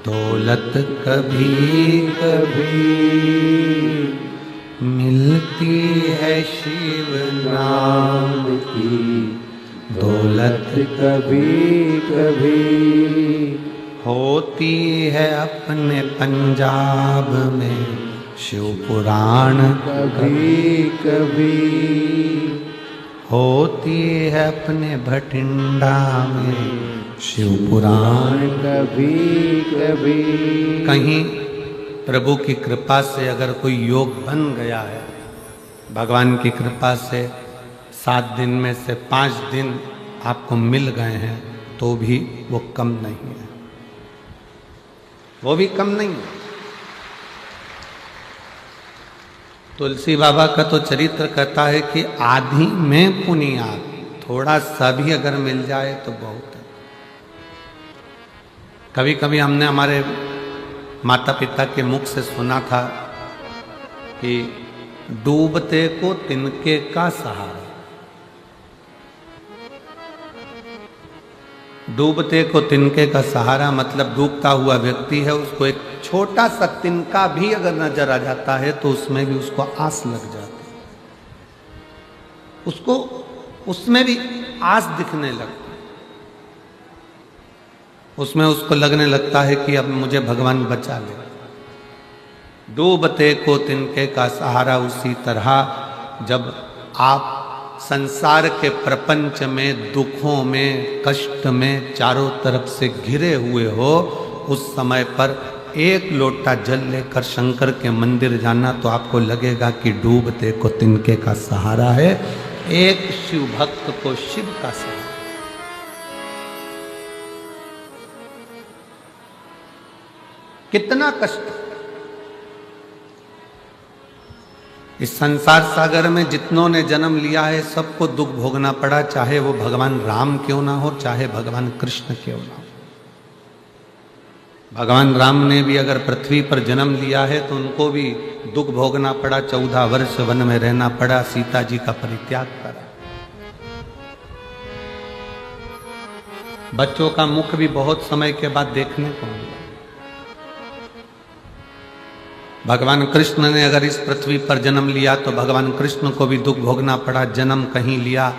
दौलत कभी कभी मिलती है शिव नाम की, दौलत कभी कभी होती है अपने पंजाब में शिव पुराण कभी कभी होती है अपने भटिंडा में शिव पुराण कभी कभी। कहीं प्रभु की कृपा से अगर कोई योग बन गया है, भगवान की कृपा से 7 दिन में से 5 दिन आपको मिल गए हैं, तो भी वो कम नहीं है, वो भी कम नहीं है। तुलसी बाबा का तो चरित्र कहता है कि आधी में पुनियाद, थोड़ा सा भी अगर मिल जाए तो बहुत है। कभी कभी हमने हमारे माता पिता के मुख से सुना था कि डूबते को तिनके का सहारा। डूबते को तिनके का सहारा मतलब डूबता हुआ व्यक्ति है, उसको एक छोटा सा तिनका भी अगर नजर आ जाता है तो उसमें भी उसको आस लग जाती है, उसको उसमें भी आस दिखने लगती, उसमें उसको लगने लगता है कि अब मुझे भगवान बचा ले। डूबते को तिनके का सहारा। उसी तरह जब आप संसार के प्रपंच में, दुखों में, कष्ट में चारों तरफ से घिरे हुए हो, उस समय पर एक लोटा जल लेकर शंकर के मंदिर जाना तो आपको लगेगा कि डूबते को तिनके का सहारा है, एक शिव भक्त को शिव का सहारा। कितना कष्ट इस संसार सागर में जितनों ने जन्म लिया है, सबको दुख भोगना पड़ा, चाहे वो भगवान राम क्यों ना हो, चाहे भगवान कृष्ण क्यों ना हो। भगवान राम ने भी अगर पृथ्वी पर जन्म लिया है तो उनको भी दुख भोगना पड़ा, 14 वर्ष वन में रहना पड़ा, सीता जी का परित्याग करा। बच्चों का मुख भी बहुत समय के बाद देखने को मिला। भगवान कृष्ण ने अगर इस पृथ्वी पर जन्म लिया तो भगवान कृष्ण को भी दुख भोगना पड़ा। जन्म कहीं लिया,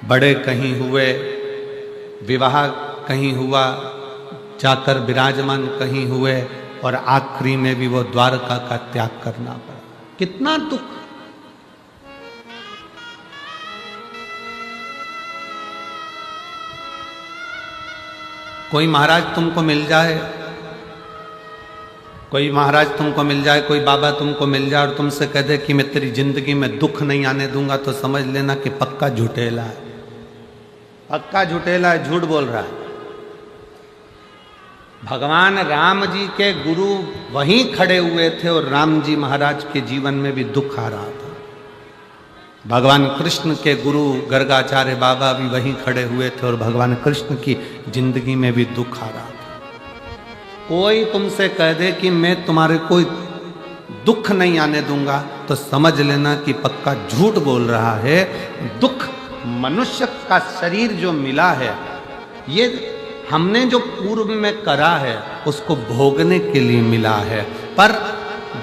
बड़े कहीं हुए, विवाह कहीं हुआ, जाकर विराजमान कहीं हुए, और आखिरी में भी वो द्वारका का त्याग करना पड़ा। कितना दुख। कोई महाराज तुमको मिल जाए, कोई महाराज तुमको मिल जाए, कोई बाबा तुमको मिल जाए और तुमसे कह दे कि मैं तेरी जिंदगी में दुख नहीं आने दूंगा, तो समझ लेना कि पक्का झूठेला है, पक्का झूठेला है, झूठ बोल रहा है। भगवान राम जी के गुरु वहीं खड़े हुए थे और राम जी महाराज के जीवन में भी दुख आ रहा था। भगवान कृष्ण के गुरु गर्गाचार्य बाबा भी वहीं खड़े हुए थे और भगवान कृष्ण की जिंदगी में भी दुख आ रहा था। कोई तुमसे कह दे कि मैं तुम्हारे कोई दुख नहीं आने दूंगा, तो समझ लेना कि पक्का झूठ बोल रहा है। दुख मनुष्य का शरीर जो मिला है, ये हमने जो पूर्व में करा है उसको भोगने के लिए मिला है, पर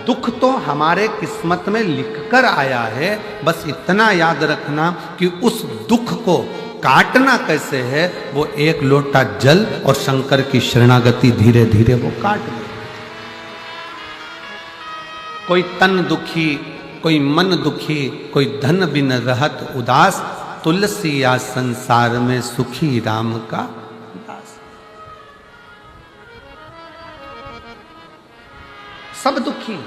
दुख तो हमारे किस्मत में लिखकर आया है। बस इतना याद रखना कि उस दुख को काटना कैसे है, वो एक लोटा जल और शंकर की शरणागति धीरे धीरे वो काट ले। कोई तन दुखी, कोई मन दुखी, कोई धन बिन रहत उदास, तुलसी या संसार में सुखी राम का दास। सब दुखी।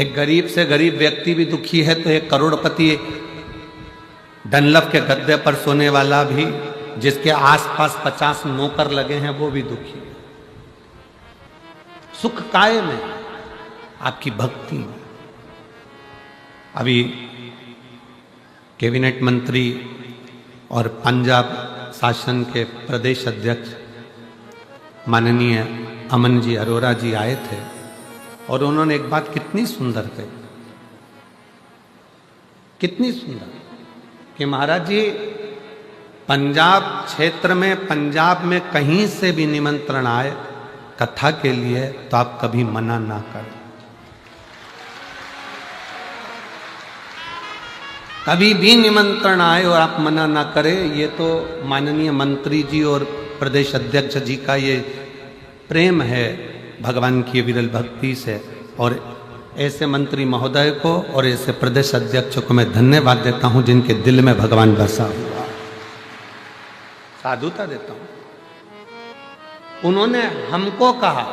एक गरीब से गरीब व्यक्ति भी दुखी है तो एक करोड़पति डनलप के गद्दे पर सोने वाला भी, जिसके आसपास 50 नौकर लगे हैं, वो भी दुखी है। सुख काय में? आपकी भक्ति में। अभी कैबिनेट मंत्री और पंजाब शासन के प्रदेश अध्यक्ष माननीय अमन जी अरोरा जी आए थे और उन्होंने एक बात कितनी सुंदर कही, कितनी सुंदर, कि महाराज जी पंजाब क्षेत्र में, पंजाब में कहीं से भी निमंत्रण आए कथा के लिए तो आप कभी मना ना करें। कभी भी निमंत्रण आए और आप मना ना करें। ये तो माननीय मंत्री जी और प्रदेश अध्यक्ष जी का ये प्रेम है भगवान की विरल भक्ति से, और ऐसे मंत्री महोदय को और ऐसे प्रदेश अध्यक्ष को मैं धन्यवाद देता हूं जिनके दिल में भगवान बसा हुआ, साधुता देता हूं। उन्होंने हमको कहा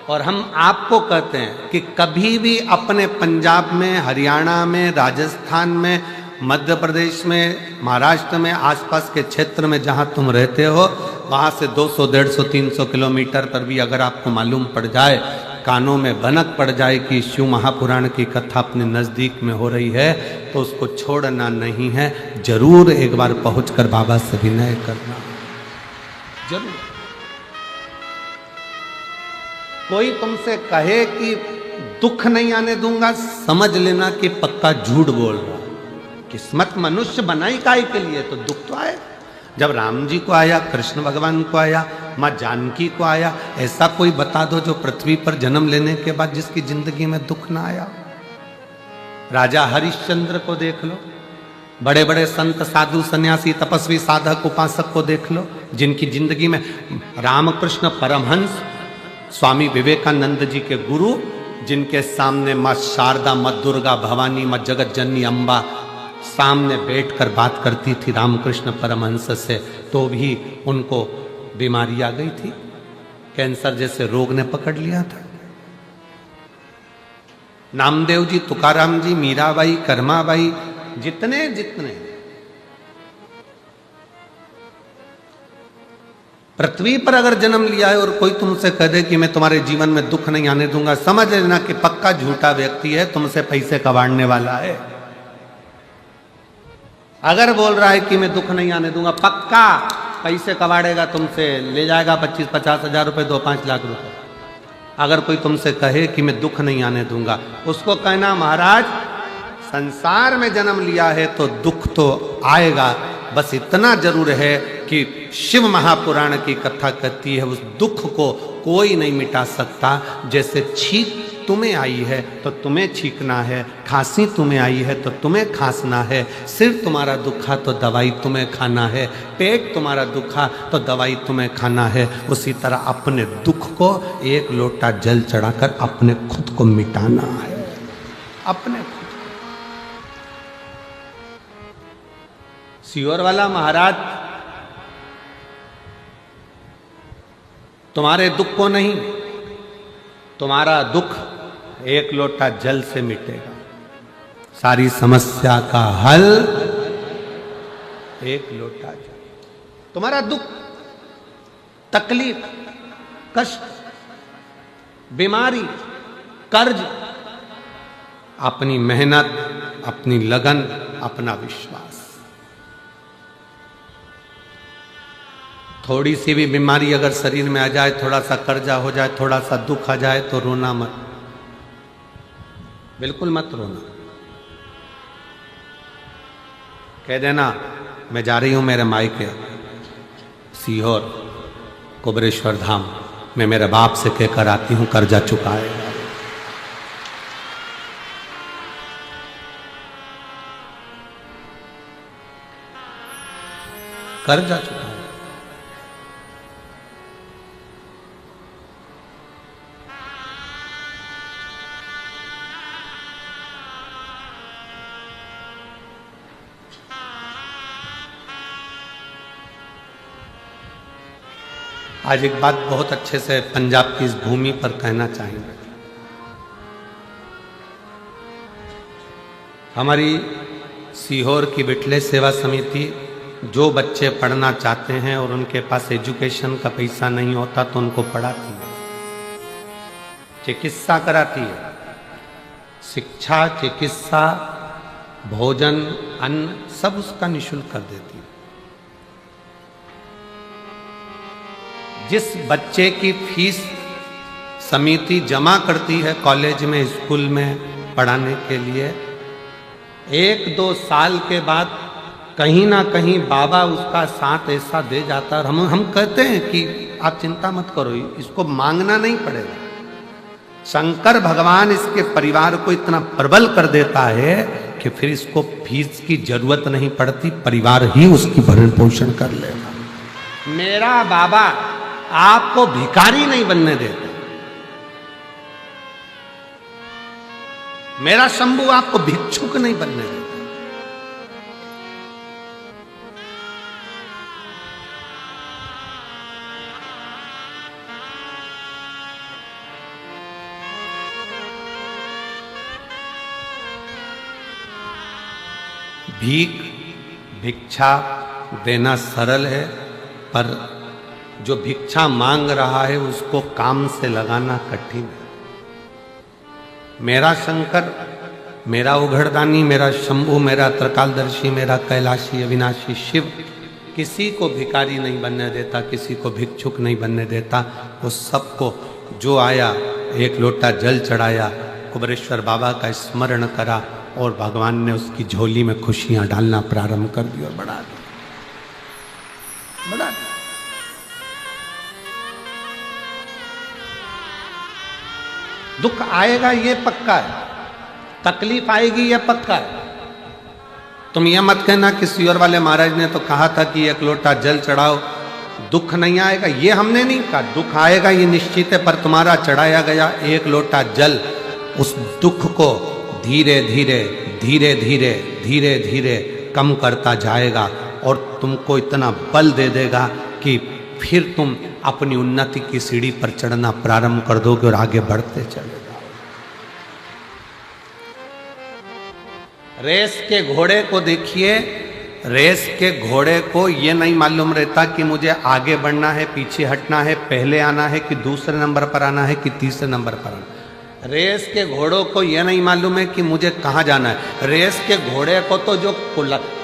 और हम आपको कहते हैं कि कभी भी अपने पंजाब में, हरियाणा में, राजस्थान में, मध्य प्रदेश में, महाराष्ट्र में, आसपास के क्षेत्र में जहां तुम रहते हो, वहां से 200, 150, 300 किलोमीटर पर भी अगर आपको मालूम पड़ जाए, कानों में भनक पड़ जाए कि शिव महापुराण की कथा अपने नजदीक में हो रही है, तो उसको छोड़ना नहीं है। जरूर एक बार पहुंचकर बाबा से विनय करना, जरूर। कोई तुमसे कहे कि दुख नहीं आने दूंगा, समझ लेना कि पक्का झूठ बोल रहा। किस्मत मनुष्य बनाई काहे के लिए, तो दुख तो आए। जब राम जी को आया, कृष्ण भगवान को आया, माँ जानकी को आया, ऐसा कोई बता दो जो पृथ्वी पर जन्म लेने के बाद जिसकी जिंदगी में दुख ना आया। राजा हरिश्चंद्र को देख लो, बड़े बड़े संत, साधु, सन्यासी, तपस्वी, साधक, उपासक को देख लो, जिनकी जिंदगी में रामकृष्ण परमहंस, स्वामी विवेकानंद जी के गुरु, जिनके सामने माँ शारदा, माँ दुर्गा, भवानी, माँ जगत जननी अम्बा सामने बैठकर बात करती थी रामकृष्ण परमहंस से, तो भी उनको बीमारी आ गई थी, कैंसर जैसे रोग ने पकड़ लिया था। नामदेव जी, तुकाराम जी, मीराबाई, कर्माबाई, जितने पृथ्वी पर अगर जन्म लिया है और कोई तुमसे कह दे कि मैं तुम्हारे जीवन में दुख नहीं आने दूंगा, समझ लेना कि पक्का झूठा व्यक्ति है, तुमसे पैसे कबाड़ने वाला है। अगर बोल रहा है कि मैं दुख नहीं आने दूंगा, पक्का पैसे कबाड़ेगा तुमसे, ले जाएगा 25-50 हजार रुपए, 2-5 लाख रुपए। अगर कोई तुमसे कहे कि मैं दुख नहीं आने दूंगा, उसको कहना महाराज संसार में जन्म लिया है तो दुख तो आएगा, बस इतना जरूर है कि शिव महापुराण की कथा कहती है उस दुख को कोई नहीं मिटा सकता। जैसे छींक तुम्हें आई है तो तुम्हें छींकना है, खांसी तुम्हें आई है तो तुम्हें खांसना है, सिर तुम्हारा दुखा तो दवाई तुम्हें खाना है, पेट तुम्हारा दुखा तो दवाई तुम्हें खाना है। उसी तरह अपने दुख को एक लोटा जल चढ़ाकर अपने खुद को मिटाना है, अपने खुद। सीहोर वाला महाराज तुम्हारे दुख को नहीं, तुम्हारा दुख एक लोटा जल से मिटेगा। सारी समस्या का हल एक लोटा जल। तुम्हारा दुख, तकलीफ, कष्ट, बीमारी, कर्ज, अपनी मेहनत, अपनी लगन, अपना विश्वास। थोड़ी सी भी बीमारी अगर शरीर में आ जाए, थोड़ा सा कर्जा हो जाए, थोड़ा सा दुख आ जाए तो रोना मत, बिल्कुल मत रोना। कह देना मैं जा रही हूं मेरे मायके सीहोर कुबरेश्वर धाम, मैं मेरे बाप से कहकर आती हूं कर्जा चुकाएगा। कर्जा चुकाएगा। आज एक बात बहुत अच्छे से पंजाब की इस भूमि पर कहना चाहेंगे। हमारी सीहोर की बिटले सेवा समिति जो बच्चे पढ़ना चाहते हैं और उनके पास एजुकेशन का पैसा नहीं होता तो उनको पढ़ाती है, चिकित्सा कराती है, शिक्षा, चिकित्सा, भोजन, अन्न सब उसका निःशुल्क कर देती है। जिस बच्चे की फीस समिति जमा करती है कॉलेज में, स्कूल में पढ़ाने के लिए, 1-2 साल के बाद कहीं ना कहीं बाबा उसका साथ ऐसा दे जाता है। हम कहते हैं कि आप चिंता मत करो, इसको मांगना नहीं पड़ेगा। शंकर भगवान इसके परिवार को इतना प्रबल कर देता है कि फिर इसको फीस की जरूरत नहीं पड़ती, परिवार ही उसकी भरण पोषण कर लेगा। मेरा बाबा आपको भिखारी नहीं बनने देता। मेरा शंभू आपको भिक्षुक नहीं बनने देता। भिक्षा देना सरल है, पर जो भिक्षा मांग रहा है उसको काम से लगाना कठिन है। मेरा शंकर, मेरा उघड़दानी, मेरा शंभू, मेरा त्रिकालदर्शी, मेरा कैलाशी अविनाशी शिव किसी को भिखारी नहीं बनने देता, किसी को भिक्षुक नहीं बनने देता। वो सबको जो आया एक लोटा जल चढ़ाया, कुबरेश्वर बाबा का स्मरण करा और भगवान ने उसकी झोली में खुशियां डालना प्रारंभ कर दी और बढ़ा दी। दुख आएगा ये पक्का है, तकलीफ आएगी ये पक्का है। तुम ये मत कहना किसी और वाले महाराज ने तो कहा था कि एक लोटा जल चढ़ाओ, दुख नहीं आएगा। ये हमने नहीं कहा, दुख आएगा ये निश्चित है, पर तुम्हारा चढ़ाया गया एक लोटा जल उस दुख को धीरे धीरे धीरे धीरे धीरे धीरे कम करता जाएगा और तुमको इतना बल दे देगा कि फिर तुम अपनी उन्नति की सीढ़ी पर चढ़ना प्रारंभ कर दोगे और आगे बढ़ते चले जाओ। रेस के घोड़े को देखिए, रेस के घोड़े को ये नहीं मालूम रहता कि मुझे आगे बढ़ना है, पीछे हटना है, पहले आना है कि दूसरे नंबर पर आना है कि तीसरे नंबर पर आना है। रेस के घोड़ों को यह नहीं मालूम है कि मुझे कहाँ जाना है। रेस के घोड़े को तो जो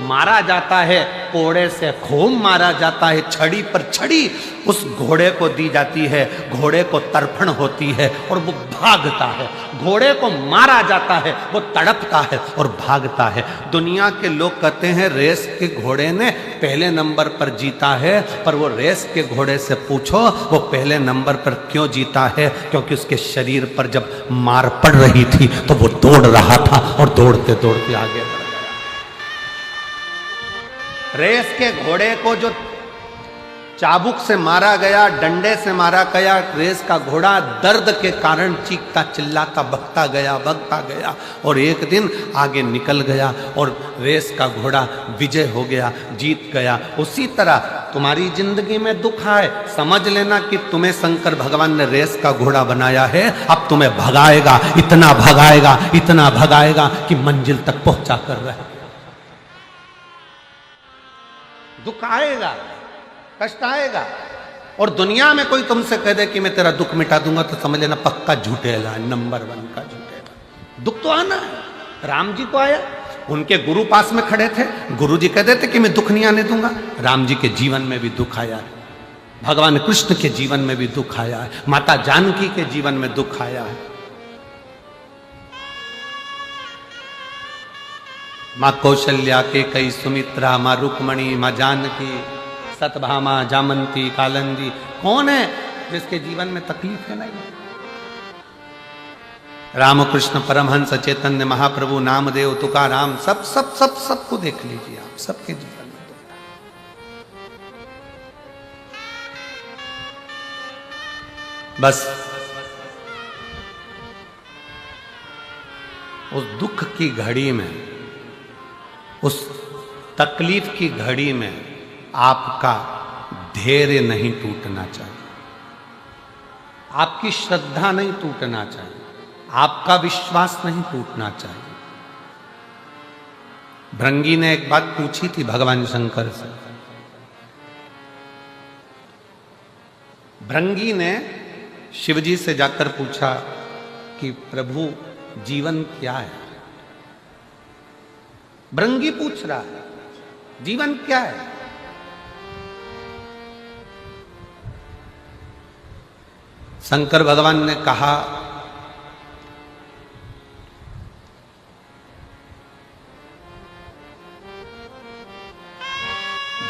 मारा जाता है, कोड़े से खूब मारा जाता है, छड़ी पर छड़ी उस घोड़े को दी जाती है, घोड़े को तर्पण होती है और वो भागता है। घोड़े को मारा जाता है, वो तड़पता है और भागता है। दुनिया के लोग कहते हैं रेस के घोड़े ने पहले नंबर पर जीता है, पर वो रेस के घोड़े से पूछो वो पहले नंबर पर क्यों जीता है? क्योंकि उसके शरीर पर जब मार पड़ रही थी तो वो दौड़ रहा था और दौड़ते दौड़ते आगे बढ़ गया। रेस के घोड़े को जो चाबुक से मारा गया, डंडे से मारा गया, रेस का घोड़ा दर्द के कारण चीखता चिल्लाता भगता गया और एक दिन आगे निकल गया और रेस का घोड़ा विजय हो गया, जीत गया। उसी तरह तुम्हारी जिंदगी में दुख आए, समझ लेना कि तुम्हें शंकर भगवान ने रेस का घोड़ा बनाया है। अब तुम्हें भगाएगा, इतना भगाएगा कि मंजिल तक पहुंचा कर रहे। दुख आएगा, कष्ट आएगा, और दुनिया में कोई तुमसे कह दे कि मैं तेरा दुख मिटा दूंगा तो समझ लेना पक्का झूठेला, नंबर 1 का झूठेला। दुख तो आना है। राम जी को आया, उनके गुरु पास में खड़े थे, गुरु जी कह देते कि मैं दुख नहीं आने दूंगा। राम जी के जीवन में भी दुख आया है, भगवान कृष्ण के जीवन में भी दुख आया है, माता जानकी के जीवन में दुख आया है। माँ कौशल्या के कई सुमित्रा, माँ रुक्मणी, माँ जानकी, सतभामा, जामंती, कालंदी, कौन है जिसके जीवन में तकलीफ है? नहीं। रामकृष्ण परमहंस, चैतन्य महाप्रभु, नामदेव, तुकाराम, सबको देख लीजिए आप, सबके जीवन में दुख है। बस उस दुख की घड़ी में, उस तकलीफ की घड़ी में आपका धैर्य नहीं टूटना चाहिए, आपकी श्रद्धा नहीं टूटना चाहिए, आपका विश्वास नहीं टूटना चाहिए। भृंगी ने एक बात पूछी थी भगवान शंकर से। भृंगी ने शिवजी से जाकर पूछा कि प्रभु जीवन क्या है? भृंगी पूछ रहा है जीवन क्या है? शंकर भगवान ने कहा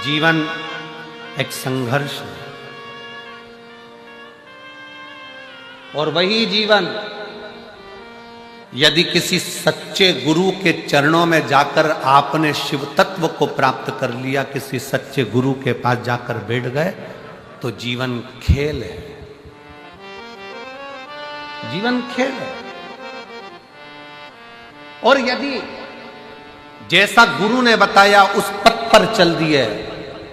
जीवन एक संघर्ष है, और वही जीवन यदि किसी सच्चे गुरु के चरणों में जाकर आपने शिव तत्व को प्राप्त कर लिया, किसी सच्चे गुरु के पास जाकर बैठ गए, तो जीवन खेल है, जीवन खेल है। और यदि जैसा गुरु ने बताया उस पथ पर चल दिए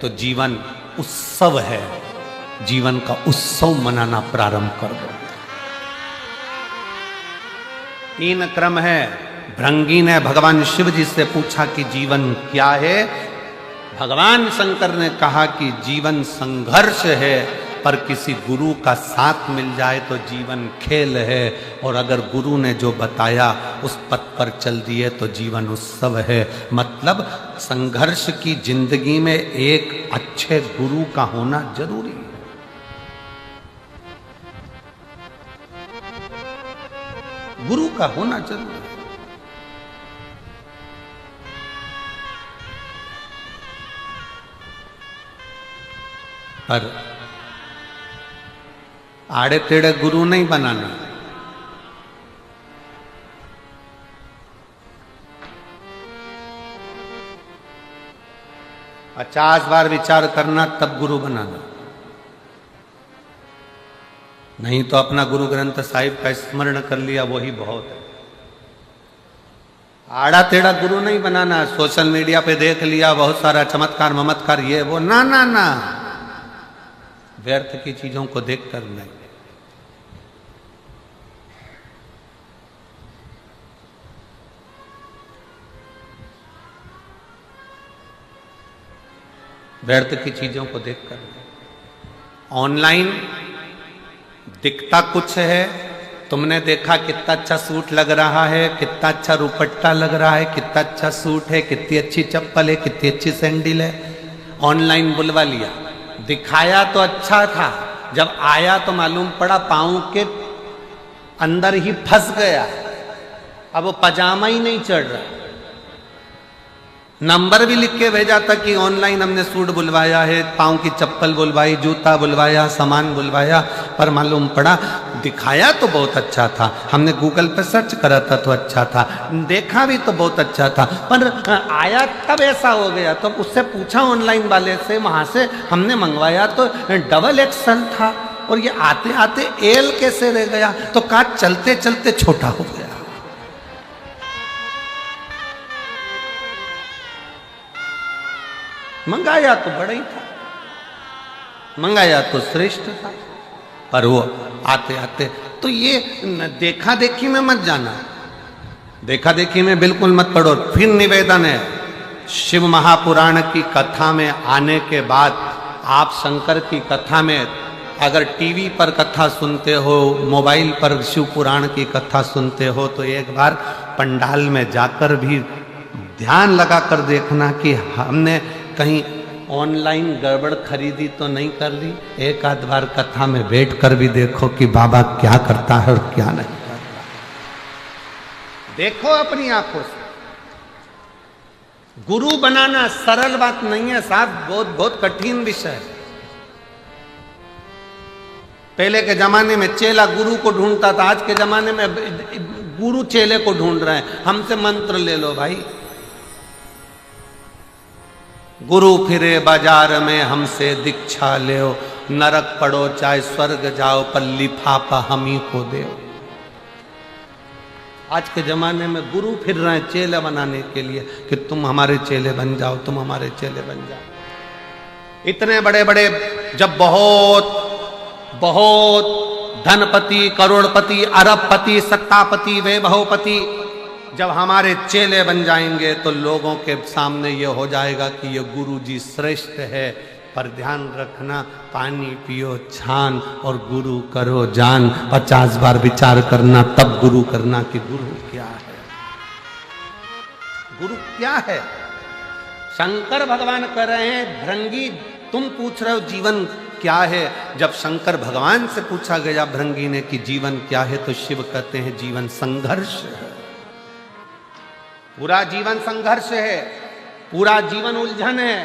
तो जीवन उत्सव है, जीवन का उत्सव मनाना प्रारंभ कर दो। 3 क्रम है। भृंगी ने भगवान शिव जी से पूछा कि जीवन क्या है। भगवान शंकर ने कहा कि जीवन संघर्ष है, पर किसी गुरु का साथ मिल जाए तो जीवन खेल है, और अगर गुरु ने जो बताया उस पथ पर चल दिए तो जीवन उत्सव है। मतलब संघर्ष की जिंदगी में एक अच्छे गुरु का होना जरूरी है। गुरु का होना जरूरी है। पर आड़े टेढ़े गुरु नहीं बनाना। पचास बार विचार करना तब गुरु बनाना, नहीं तो अपना गुरु ग्रंथ साहिब का स्मरण कर लिया वही बहुत है। आड़ा टेढ़ा गुरु नहीं बनाना। सोशल मीडिया पे देख लिया बहुत सारा चमत्कार ममत्कार ये वो, ना ना ना, व्यर्थ की चीजों को देखकर नहीं। व्यर्थ की चीजों को देखकर नहीं। ऑनलाइन दिखता कुछ है, तुमने देखा कितना अच्छा सूट लग रहा है, कितना अच्छा दुपट्टा लग रहा है, कितना अच्छा सूट है, कितनी अच्छी चप्पल है, कितनी अच्छी सैंडल है, ऑनलाइन बुलवा लिया। दिखाया तो अच्छा था, जब आया तो मालूम पड़ा पाँव के अंदर ही फंस गया। अब वो पजामा ही नहीं चढ़ रहा। नंबर भी लिख के भेजा था कि ऑनलाइन हमने सूट बुलवाया है, पाँव की चप्पल बुलवाई, जूता बुलवाया, सामान बुलवाया, पर मालूम पड़ा दिखाया तो बहुत अच्छा था, हमने गूगल पे सर्च करा था तो अच्छा था, देखा भी तो बहुत अच्छा था, पर आया तब ऐसा हो गया। तो उससे पूछा ऑनलाइन वाले से, वहाँ से हमने मंगवाया तो डबल एक्सल था, और ये आते आते एल कैसे रह गया, तो कहा चलते चलते छोटा हो गया। मंगाया तो बड़ा ही था, मंगाया तो श्रेष्ठ था, पर वो आते आते तो ये देखा देखी में मत जाना, देखा देखी में बिल्कुल मत पढ़ो। फिर निवेदन है, शिव महापुराण की कथा में आने के बाद आप शंकर की कथा में अगर टीवी पर कथा सुनते हो, मोबाइल पर शिव पुराण की कथा सुनते हो, तो एक बार पंडाल में जाकर भी ध्यान लगाकर देखना कि हमने कहीं ऑनलाइन गड़बड़ खरीदी तो नहीं कर ली। एक आध बार कथा में बैठ कर भी देखो कि बाबा क्या करता है और क्या नहीं करता। देखो अपनी आंखों से। गुरु बनाना सरल बात नहीं है साहब, बहुत बहुत कठिन विषय है। पहले के जमाने में चेला गुरु को ढूंढता था, आज के जमाने में गुरु चेले को ढूंढ रहे हैं। हमसे मंत्र ले लो भाई। गुरु फिरे बाजार में हमसे दीक्षा ले, नरक पड़ो चाहे स्वर्ग जाओ, पर लिफाफा हम ही को दे। आज के जमाने में गुरु फिर रहे हैं चेले बनाने के लिए कि तुम हमारे चेले बन जाओ, तुम हमारे चेले बन जाओ। इतने बड़े बड़े जब बहुत बहुत धनपति, करोड़पति, अरबपति, सत्तापति, वैभवपति जब हमारे चेले बन जाएंगे तो लोगों के सामने ये हो जाएगा कि ये गुरु जी श्रेष्ठ है। पर ध्यान रखना, पानी पियो छान और गुरु करो जान। 50 बार विचार करना तब गुरु करना कि गुरु क्या है, गुरु क्या है। शंकर भगवान कह रहे हैं, भृंगी तुम पूछ रहे हो जीवन क्या है। जब शंकर भगवान से पूछा गया भृंगी ने कि जीवन क्या है, तो शिव कहते हैं जीवन संघर्ष है। पूरा जीवन संघर्ष है, पूरा जीवन उलझन है।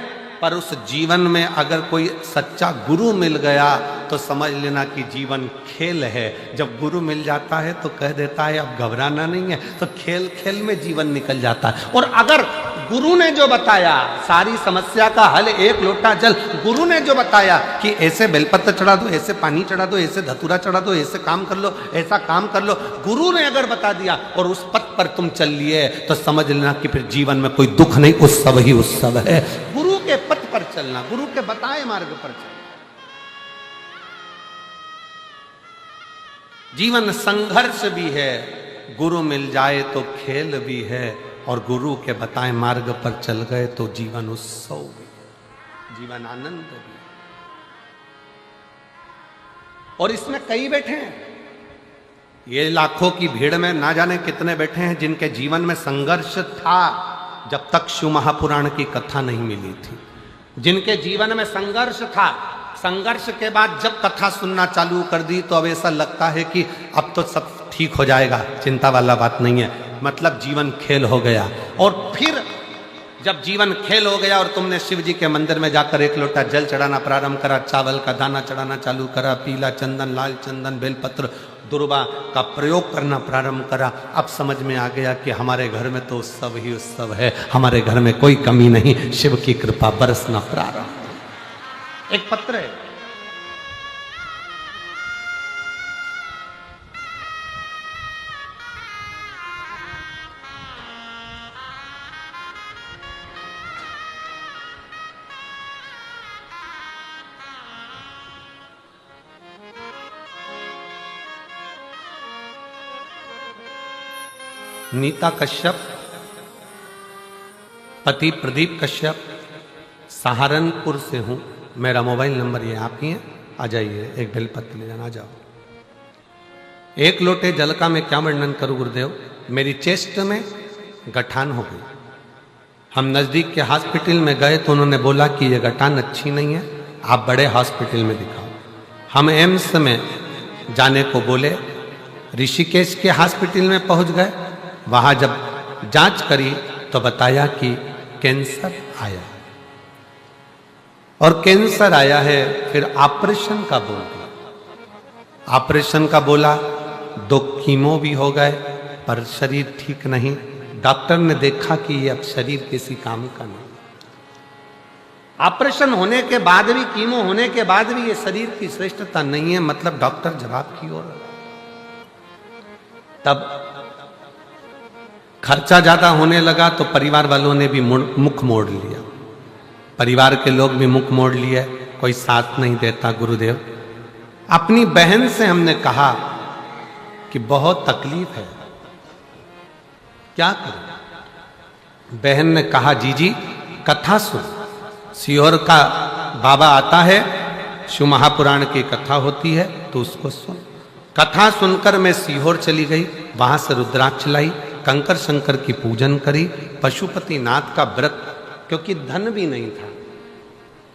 पर उस जीवन में अगर कोई सच्चा गुरु मिल गया तो समझ लेना कि जीवन खेल है। जब गुरु मिल जाता है तो कह देता है अब घबराना नहीं है, तो खेल खेल में जीवन निकल जाता है। और अगर गुरु ने जो बताया सारी समस्या का हल, एक लोटा जल, गुरु ने जो बताया कि ऐसे बेलपत्र चढ़ा दो, ऐसे पानी चढ़ा दो, ऐसे धतूरा चढ़ा दो, ऐसे काम कर लो, ऐसा काम कर लो, गुरु ने अगर बता दिया और उस पथ पर तुम चल लिए तो समझ लेना कि फिर जीवन में कोई दुख नहीं, उत्सव ही उत्सव है। गुरु के पथ पर चलना, गुरु के बताए मार्ग पर चलना। जीवन संघर्ष भी है, गुरु मिल जाए तो खेल भी है, और गुरु के बताए मार्ग पर चल गए तो जीवन उत्सव भी, जीवन आनंद भी। और इसमें कई बैठे हैं, ये लाखों की भीड़ में ना जाने कितने बैठे हैं जिनके जीवन में संघर्ष था जब तक शिव महापुराण की कथा नहीं मिली थी, जिनके जीवन में संघर्ष था। संघर्ष के बाद जब कथा सुनना चालू कर दी तो अब ऐसा लगता है कि अब तो सब ठीक हो जाएगा, चिंता वाला बात नहीं है, मतलब जीवन खेल हो गया। और फिर जब जीवन खेल हो गया और तुमने शिव जी के मंदिर में जाकर एक लोटा जल चढ़ाना प्रारंभ करा, चावल का दाना चढ़ाना चालू करा, पीला चंदन, लाल चंदन, बेलपत्र, दुर्वा का प्रयोग करना प्रारंभ करा, अब समझ में आ गया कि हमारे घर में तो उत्सव ही उत्सव है, हमारे घर में कोई कमी नहीं, शिव की कृपा बरसना प्रारंभ। एक पत्र है, नीता कश्यप, पति प्रदीप कश्यप, सहारनपुर से हूं, मेरा मोबाइल नंबर ये आप ही है, आ जाइए, एक बेलपत्र ले जाना, आ जाओ। एक लोटे जल का मैं क्या वर्णन करूं गुरुदेव, मेरी चेस्ट में गठान हो गई। हम नज़दीक के हॉस्पिटल में गए तो उन्होंने बोला कि ये गठान अच्छी नहीं है, आप बड़े हॉस्पिटल में दिखाओ। हम एम्स में जाने को बोले, ऋषिकेश के हॉस्पिटल में पहुंच गए, वहां जब जांच करी तो बताया कि कैंसर आया, और कैंसर आया है, फिर ऑपरेशन का बोल दिया। ऑपरेशन का बोला, 2 कीमो भी हो गए पर शरीर ठीक नहीं। डॉक्टर ने देखा कि ये अब शरीर किसी काम का नहीं। ऑपरेशन होने के बाद भी, कीमो होने के बाद भी ये शरीर की श्रेष्ठता नहीं है, मतलब डॉक्टर जवाब की ओर। तब खर्चा ज्यादा होने लगा तो परिवार वालों ने भी मुख मोड़ लिया, परिवार के लोग भी मुख मोड़ लिए, कोई साथ नहीं देता। गुरुदेव, अपनी बहन से हमने कहा कि बहुत तकलीफ है, क्या करें? बहन ने कहा, जीजी कथा सुन, सीहोर का बाबा आता है, शिव महापुराण की कथा होती है तो उसको सुन। कथा सुनकर मैं सीहोर चली गई, वहां से रुद्राक्ष लाई, कंकर शंकर की पूजन करी, पशुपति नाथ का व्रत, क्योंकि धन भी नहीं था,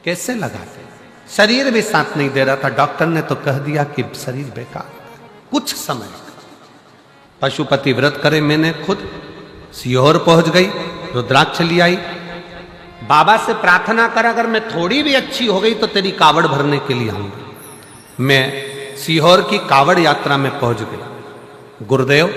कैसे लगाते, शरीर भी साथ नहीं दे रहा था। डॉक्टर ने तो कह दिया कि शरीर बेकार, कुछ समय पशुपति व्रत करे। मैंने खुद सीहोर पहुंच गई, रुद्राक्ष ले आई, बाबा से प्रार्थना कर, अगर मैं थोड़ी भी अच्छी हो गई तो तेरी कावड़ भरने के लिए आऊंगी। मैं सीहोर की कावड़ यात्रा में पहुंच गई। गुरुदेव,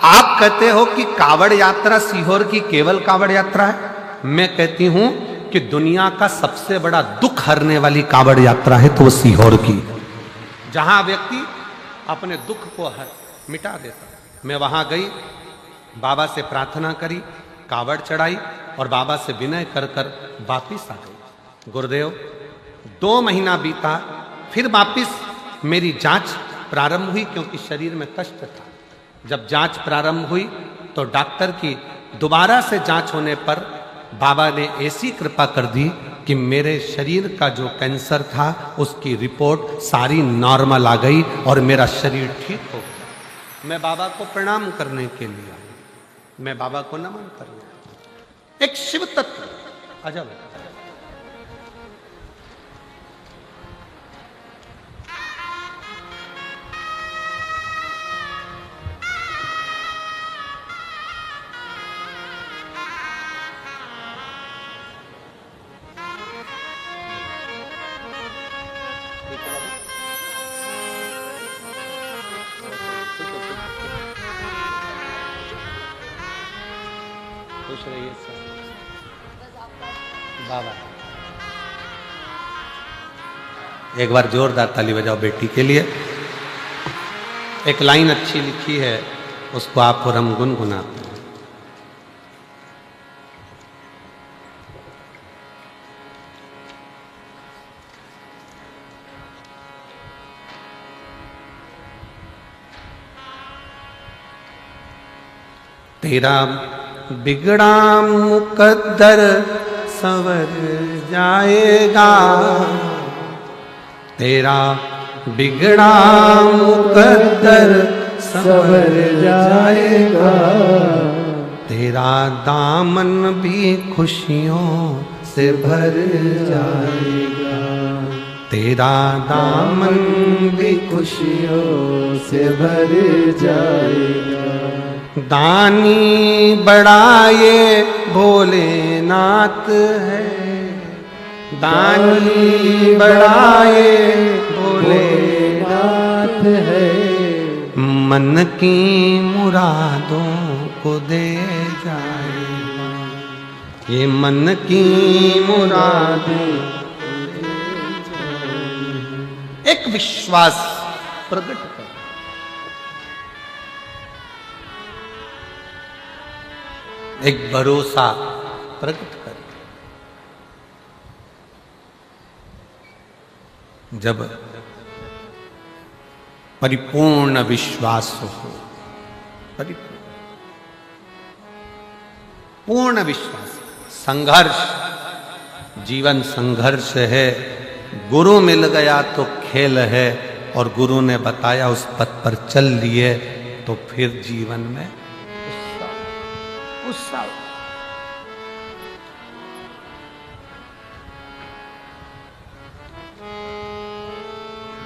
आप कहते हो कि कावड़ यात्रा सीहोर की केवल कावड़ यात्रा है, मैं कहती हूं कि दुनिया का सबसे बड़ा दुख हरने वाली कावड़ यात्रा है तो वो सीहोर की, जहां व्यक्ति अपने दुख को मिटा देता। मैं वहां गई, बाबा से प्रार्थना करी, कावड़ चढ़ाई और बाबा से विनय कर कर वापिस आ गई। गुरुदेव, 2 महीना बीता, फिर वापिस मेरी जांच प्रारंभ हुई क्योंकि शरीर में कष्ट था। जब जांच प्रारंभ हुई तो डॉक्टर की दोबारा से जांच होने पर बाबा ने ऐसी कृपा कर दी कि मेरे शरीर का जो कैंसर था उसकी रिपोर्ट सारी नॉर्मल आ गई और मेरा शरीर ठीक हो गया। मैं बाबा को प्रणाम करने के लिए आया, मैं बाबा को नमन करने आया। एक शिव तत्व, अजब, खुश रहिए सब। बाबा एक बार जोरदार ताली बजाओ बेटी के लिए। एक लाइन अच्छी लिखी है, उसको आप और हम गुनगुनाते हैं। तेरा बिगड़ा मुकद्दर संवर जाएगा, तेरा बिगड़ा मुकद्दर संवर जाएगा, तेरा दामन भी खुशियों से भर जाएगा, तेरा दामन भी खुशियों से भर जाएगा। दानी बड़ा ये भोलेनाथ है, दानी बड़ा ये भोलेनाथ है, मन की मुरादों को दे जाएगा, ये मन की मुरादें दे जाएगा। एक विश्वास प्रकट कर, एक भरोसा प्रकट कर। जब परिपूर्ण विश्वास हो, पूर्ण विश्वास, संघर्ष, जीवन संघर्ष है। गुरु मिल गया तो खेल है, और गुरु ने बताया उस पथ पर चल लिए तो फिर जीवन में उत्साह।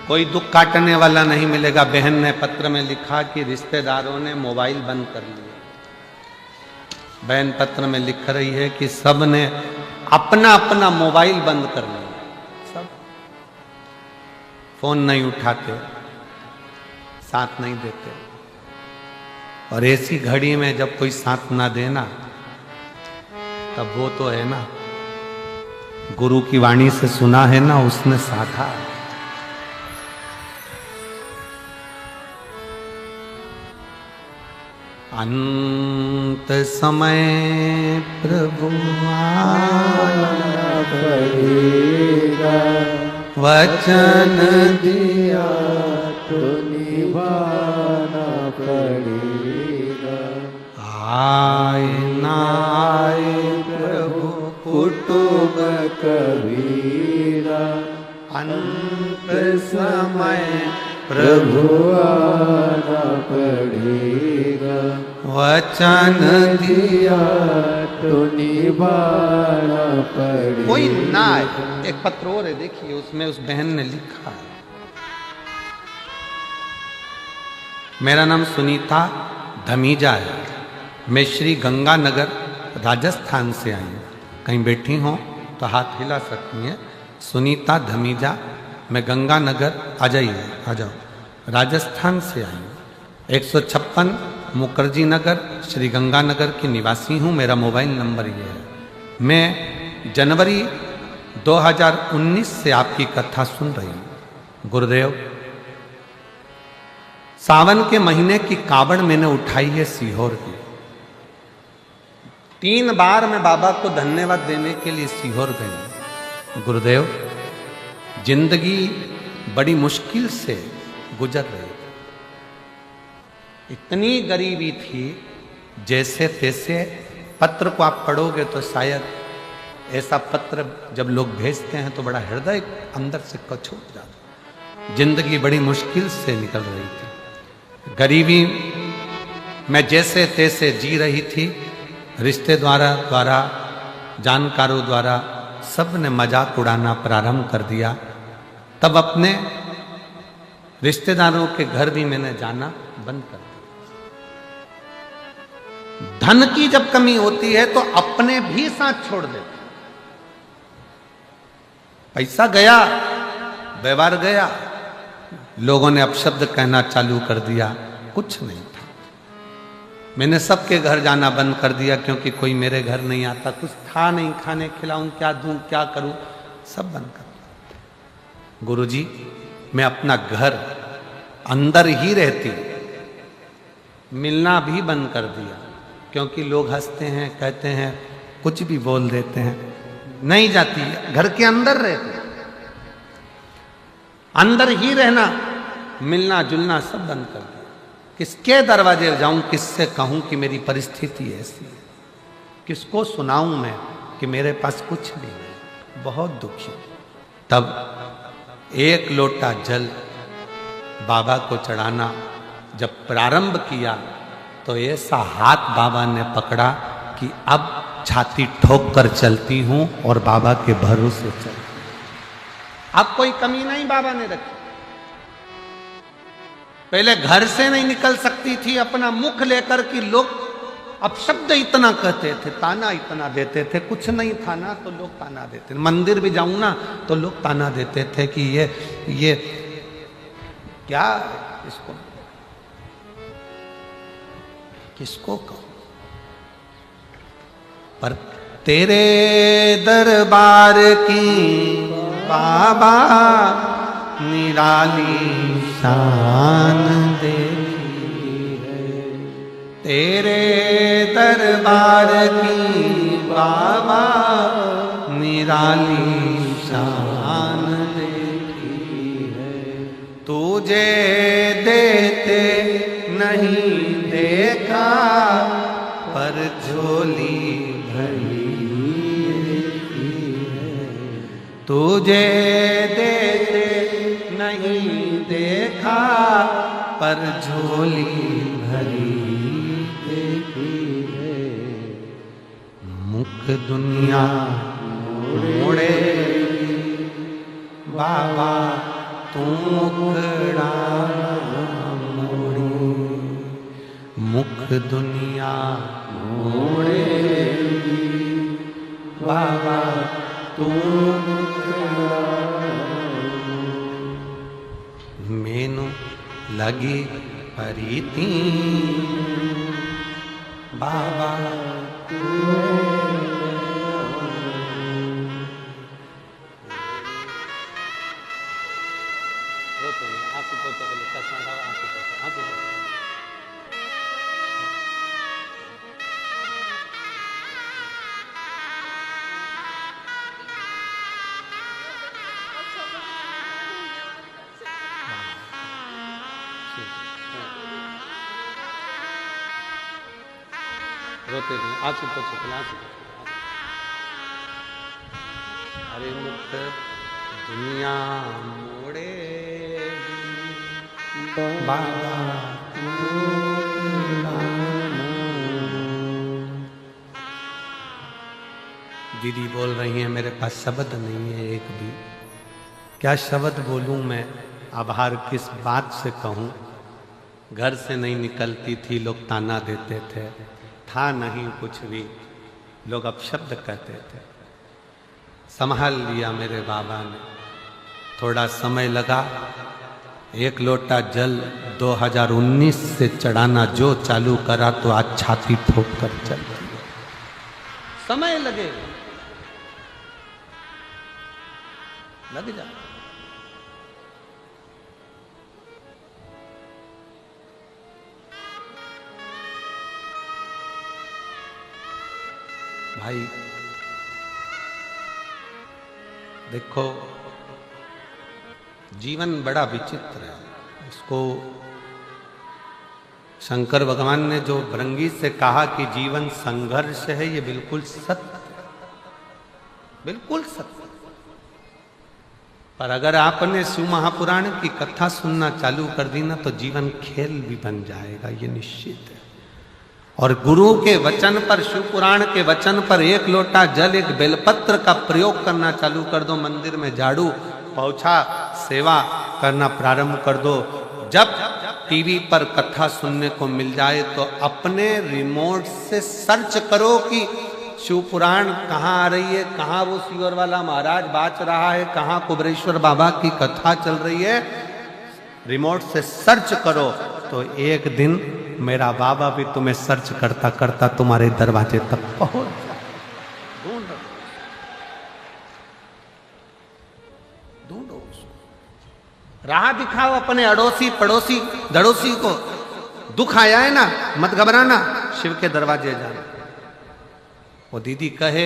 कोई दुख काटने वाला नहीं मिलेगा। बहन ने पत्र में लिखा कि रिश्तेदारों ने मोबाइल बंद कर लिए। बहन पत्र में लिख रही है कि सब ने अपना अपना मोबाइल बंद कर लिया, सब फोन नहीं उठाते, साथ नहीं देते। और ऐसी घड़ी में जब कोई साथ ना देना, तब वो तो है ना, गुरु की वाणी से सुना है ना, उसने साधा। अंत समय प्रभु आना पड़ेगा, वचन दिया तो निभाना पड़ेगा। आए ना आए प्रभु कुटुंब कबीरा, अंत समय प्रभु आना पड़ेगा, वचन दिया तो निभाना पड़ेगा। कोई ना आए। एक पत्र और है, देखिए उसमें उस बहन ने लिखा है, मेरा नाम सुनीता धमीजा है, मैं श्री गंगानगर राजस्थान से आई हूँ। कहीं बैठी हो तो हाथ हिला सकती हैं। सुनीता धमीजा, मैं गंगानगर, आ जाइए, आ जाओ, राजस्थान से आई हूँ। 156 मुखर्जी नगर, श्री गंगानगर की निवासी हूँ। मेरा मोबाइल नंबर ये है। मैं जनवरी 2019 से आपकी कथा सुन रही हूँ। गुरुदेव, सावन के महीने की कावड़ मैंने उठाई है सीहोर की। 3 बार मैं बाबा को धन्यवाद देने के लिए सीहोर गई। गुरुदेव, जिंदगी बड़ी मुश्किल से गुजर रही थी, इतनी गरीबी थी, जैसे तैसे। पत्र को आप पढ़ोगे तो शायद ऐसा पत्र जब लोग भेजते हैं तो बड़ा हृदय अंदर से कछूट जाता। जिंदगी बड़ी मुश्किल से निकल रही थी, गरीबी में जैसे तैसे जी रही थी। रिश्तेदारों द्वारा, जानकारों द्वारा सब ने मजाक उड़ाना प्रारंभ कर दिया। तब अपने रिश्तेदारों के घर भी मैंने जाना बंद कर दिया। धन की जब कमी होती है तो अपने भी साथ छोड़ देते। पैसा गया, व्यवहार गया, लोगों ने अपशब्द कहना चालू कर दिया, कुछ नहीं था। मैंने सबके घर जाना बंद कर दिया क्योंकि कोई मेरे घर नहीं आता, कुछ था नहीं, खाने खिलाऊं, क्या दूं, क्या करूं, सब बंद कर दिया। गुरुजी, मैं अपना घर अंदर ही रहती, मिलना भी बंद कर दिया क्योंकि लोग हंसते हैं, कहते हैं, कुछ भी बोल देते हैं, नहीं जाती, घर के अंदर रहती, अंदर ही रहना, मिलना जुलना सब बंद कर दिया। किसके दरवाजे जाऊं, किससे कहूं कि मेरी परिस्थिति ऐसी है, किसको सुनाऊं मैं कि मेरे पास कुछ नहीं है, बहुत दुखी। तब एक लोटा जल बाबा को चढ़ाना जब प्रारंभ किया तो ऐसा हाथ बाबा ने पकड़ा कि अब छाती ठोक कर चलती हूं और बाबा के भरोसे चलती, अब कोई कमी नहीं बाबा ने रखी। पहले घर से नहीं निकल सकती थी अपना मुख लेकर कि लोग अब शब्द इतना कहते थे, ताना इतना देते थे, कुछ नहीं था ना तो लोग ताना देते, मंदिर भी जाऊं ना तो लोग ताना देते थे कि ये क्या, इसको किसको कहूं। पर तेरे दरबार की बाबा निराली शान देखी है, तेरे दरबार की बाबा निराली शान देखी है, तुझे देते नहीं देखा पर झोली भरी देखी है, तुझे देते नहीं देखा पर झोली भरी देखी है, मुख दुनिया मोड़े बाबा तू मुखड़ा मोड़ी, मुख दुनिया मोड़े बाबा तू मुखड़ा, मेनू लगी परीती बाबा रोते नहीं, आंसू पोछो, आंसू। अरे मुख दुनिया मोड़े बाबा दीदी बोल रही है मेरे पास शब्द नहीं है एक भी, क्या शब्द बोलूं मैं, आभार किस बात से कहूं। घर से नहीं निकलती थी, लोग ताना देते थे, था नहीं कुछ भी, लोग अपशब्द कहते थे, संभाल लिया मेरे बाबा ने। थोड़ा समय लगा, एक लोटा जल 2019 से चढ़ाना जो चालू करा तो आज छाती ठोक कर चल, समय लगे, लग जा। भाई देखो, जीवन बड़ा विचित्र है। इसको शंकर भगवान ने जो भृंगी से कहा कि जीवन संघर्ष है, ये बिल्कुल सत्य, बिल्कुल सत्य। पर अगर आपने शिव महापुराण की कथा सुनना चालू कर दी ना तो जीवन खेल भी बन जाएगा, ये निश्चित है। और गुरु के वचन पर, शिव पुराण के वचन पर एक लोटा जल, एक बेलपत्र का प्रयोग करना चालू कर दो, मंदिर में झाड़ू पोछा सेवा करना प्रारंभ कर दो। जब टीवी पर कथा सुनने को मिल जाए तो अपने रिमोट से सर्च करो कि शिव पुराण कहाँ आ रही है, कहाँ वो सीवर वाला महाराज बाच रहा है, कहाँ कुबरेश्वर बाबा की कथा चल रही है। रिमोट से सर्च करो तो एक दिन मेरा बाबा भी तुम्हें सर्च करता करता तुम्हारे दरवाजे तक पहुंच जाए। ढूंढो उसको, राह दिखाओ अपने अड़ोसी पड़ोसी दड़ोसी को। दुख आया है ना, मत घबराना, शिव के दरवाजे जाना। वो दीदी कहे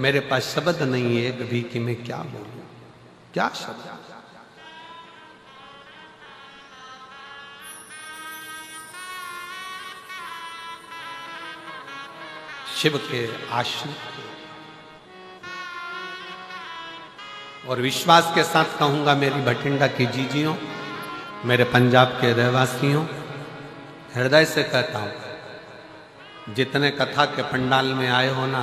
मेरे पास शब्द नहीं है एक भी कि मैं क्या बोलूं, क्या शब्द। शिव के आश्रित और विश्वास के साथ कहूंगा मेरी भटिंडा की जीजियों, मेरे पंजाब के रहवासियों, हृदय से कहता हूं, जितने कथा के पंडाल में आए हो ना,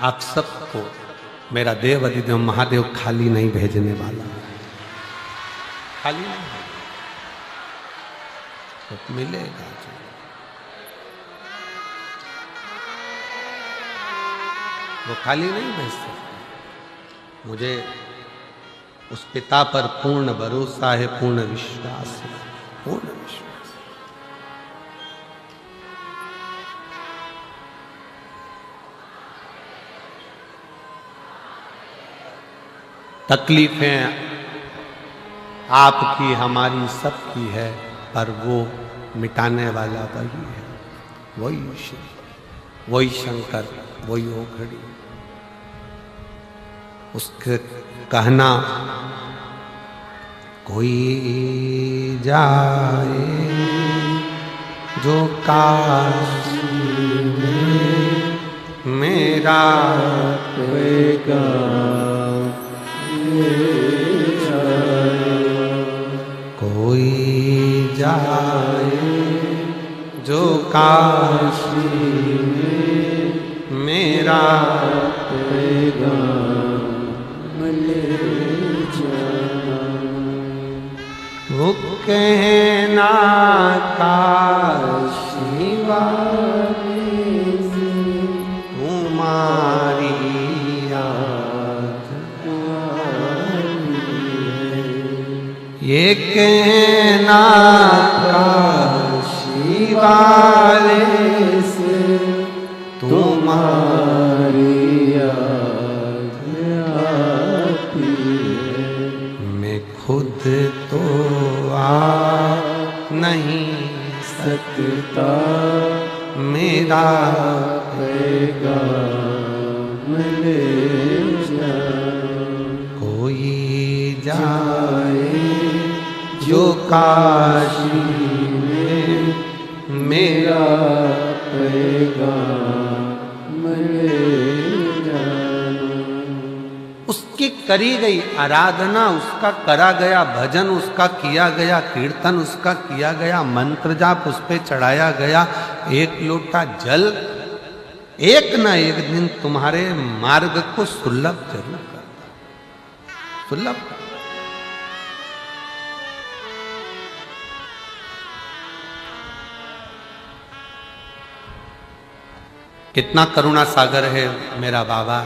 आप सबको मेरा देव अधिदेव महादेव खाली नहीं भेजने वाला, खाली नहीं तो मिलेगा। वो खाली नहीं भेज सकते। मुझे उस पिता पर पूर्ण भरोसा है, पूर्ण विश्वास है, पूर्ण विश्वास। तकलीफें आपकी हमारी सबकी है, पर वो मिटाने वाला वही है, वही शिव, वही शंकर, वही ओघड़ी। उसके कहना कोई जाए जो काशी में मेरा कोई जाए जो काशी में मेरा वो कहना काशी वाले तुम्हारी याद ये कहना काशी वाले से तुम्हारी याद आती है। मैं खुद तो आ नहीं सकता, मेरा पैगाम ले जा। कोई जाए जो काशी में मेरा पैगाम ले जाना। उसकी करी गई आराधना, उसका करा गया भजन, उसका किया गया कीर्तन, उसका किया गया मंत्र जाप, उस पे चढ़ाया गया एक लोटा जल एक न एक दिन तुम्हारे मार्ग को सुलभ जरूर करता, सुलभ। कितना करुणा सागर है मेरा बाबा।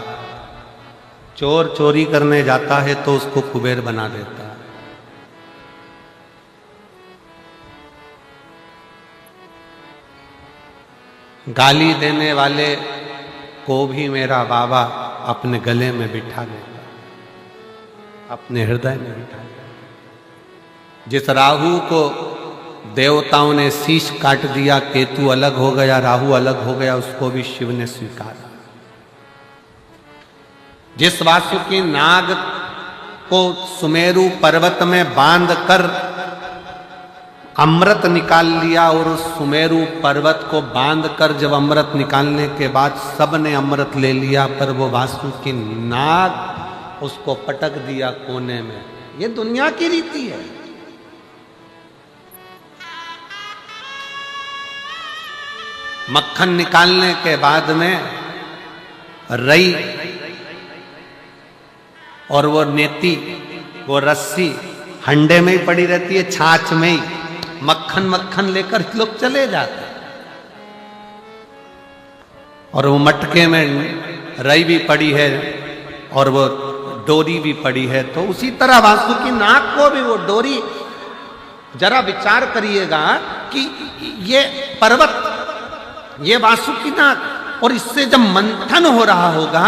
चोर चोरी करने जाता है तो उसको कुबेर बना देता है। गाली देने वाले को भी मेरा बाबा अपने गले में बिठा लेता, अपने हृदय में बिठा लेता। जिस राहु को देवताओं ने शीश काट दिया, केतु अलग हो गया, राहु अलग हो गया, उसको भी शिव ने स्वीकारा। जिस वासुकी नाग को सुमेरु पर्वत में बांध कर अमृत निकाल लिया, और उस सुमेरु पर्वत को बांध कर जब अमृत निकालने के बाद सब ने अमृत ले लिया, पर वो वासुकी नाग उसको पटक दिया कोने में। ये दुनिया की रीति है। मक्खन निकालने के बाद में रई और वो नेती, वो रस्सी हंडे में ही पड़ी रहती है, छाछ में ही मक्खन मक्खन लेकर लोग चले जाते, और वो मटके में रई भी पड़ी है और वो डोरी भी पड़ी है। तो उसी तरह वासुकी नाग को भी वो डोरी जरा विचार करिएगा कि ये पर्वत, ये वासुकी नाग, और इससे जब मंथन हो रहा होगा,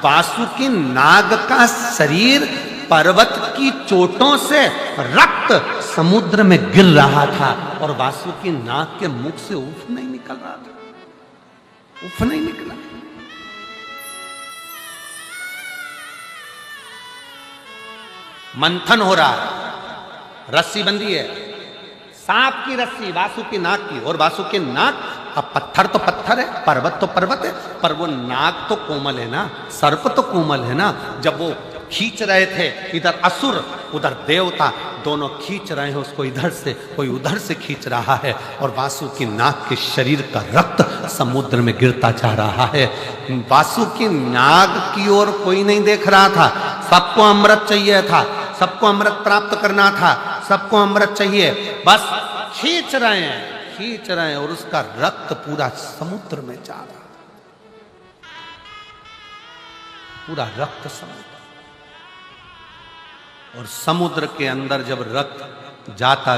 वासुकी नाग का शरीर पर्वत की चोटों से रक्त समुद्र में गिर रहा था और वासुकी नाग के मुख से उफ नहीं निकल रहा था, उफ नहीं निकला। मंथन हो रहा है, रस्सी बंधी है, सांप की रस्सी वासुकी नाग की, और वासुकी नाग, अब पत्थर तो पत्थर है, पर्वत तो पर्वत है, पर वो नाग तो कोमल है ना, सर्प तो कोमल है ना। जब वो खींच रहे थे, इधर असुर उधर देवता, दोनों खींच रहे हैं उसको, इधर से कोई उधर से खींच रहा है, और वासुकी नाग के शरीर का रक्त समुद्र में गिरता जा रहा है। वासुकी नाग की ओर कोई नहीं देख रहा था, सबको अमृत चाहिए था, सबको अमृत प्राप्त करना था, सबको अमृत चाहिए, बस खींच रहे हैं, और उसका रक्त पूरा समुद्र में जा रहा, पूरा रक्त समुद्र। और समुद्र के अंदर जब रक्त जाता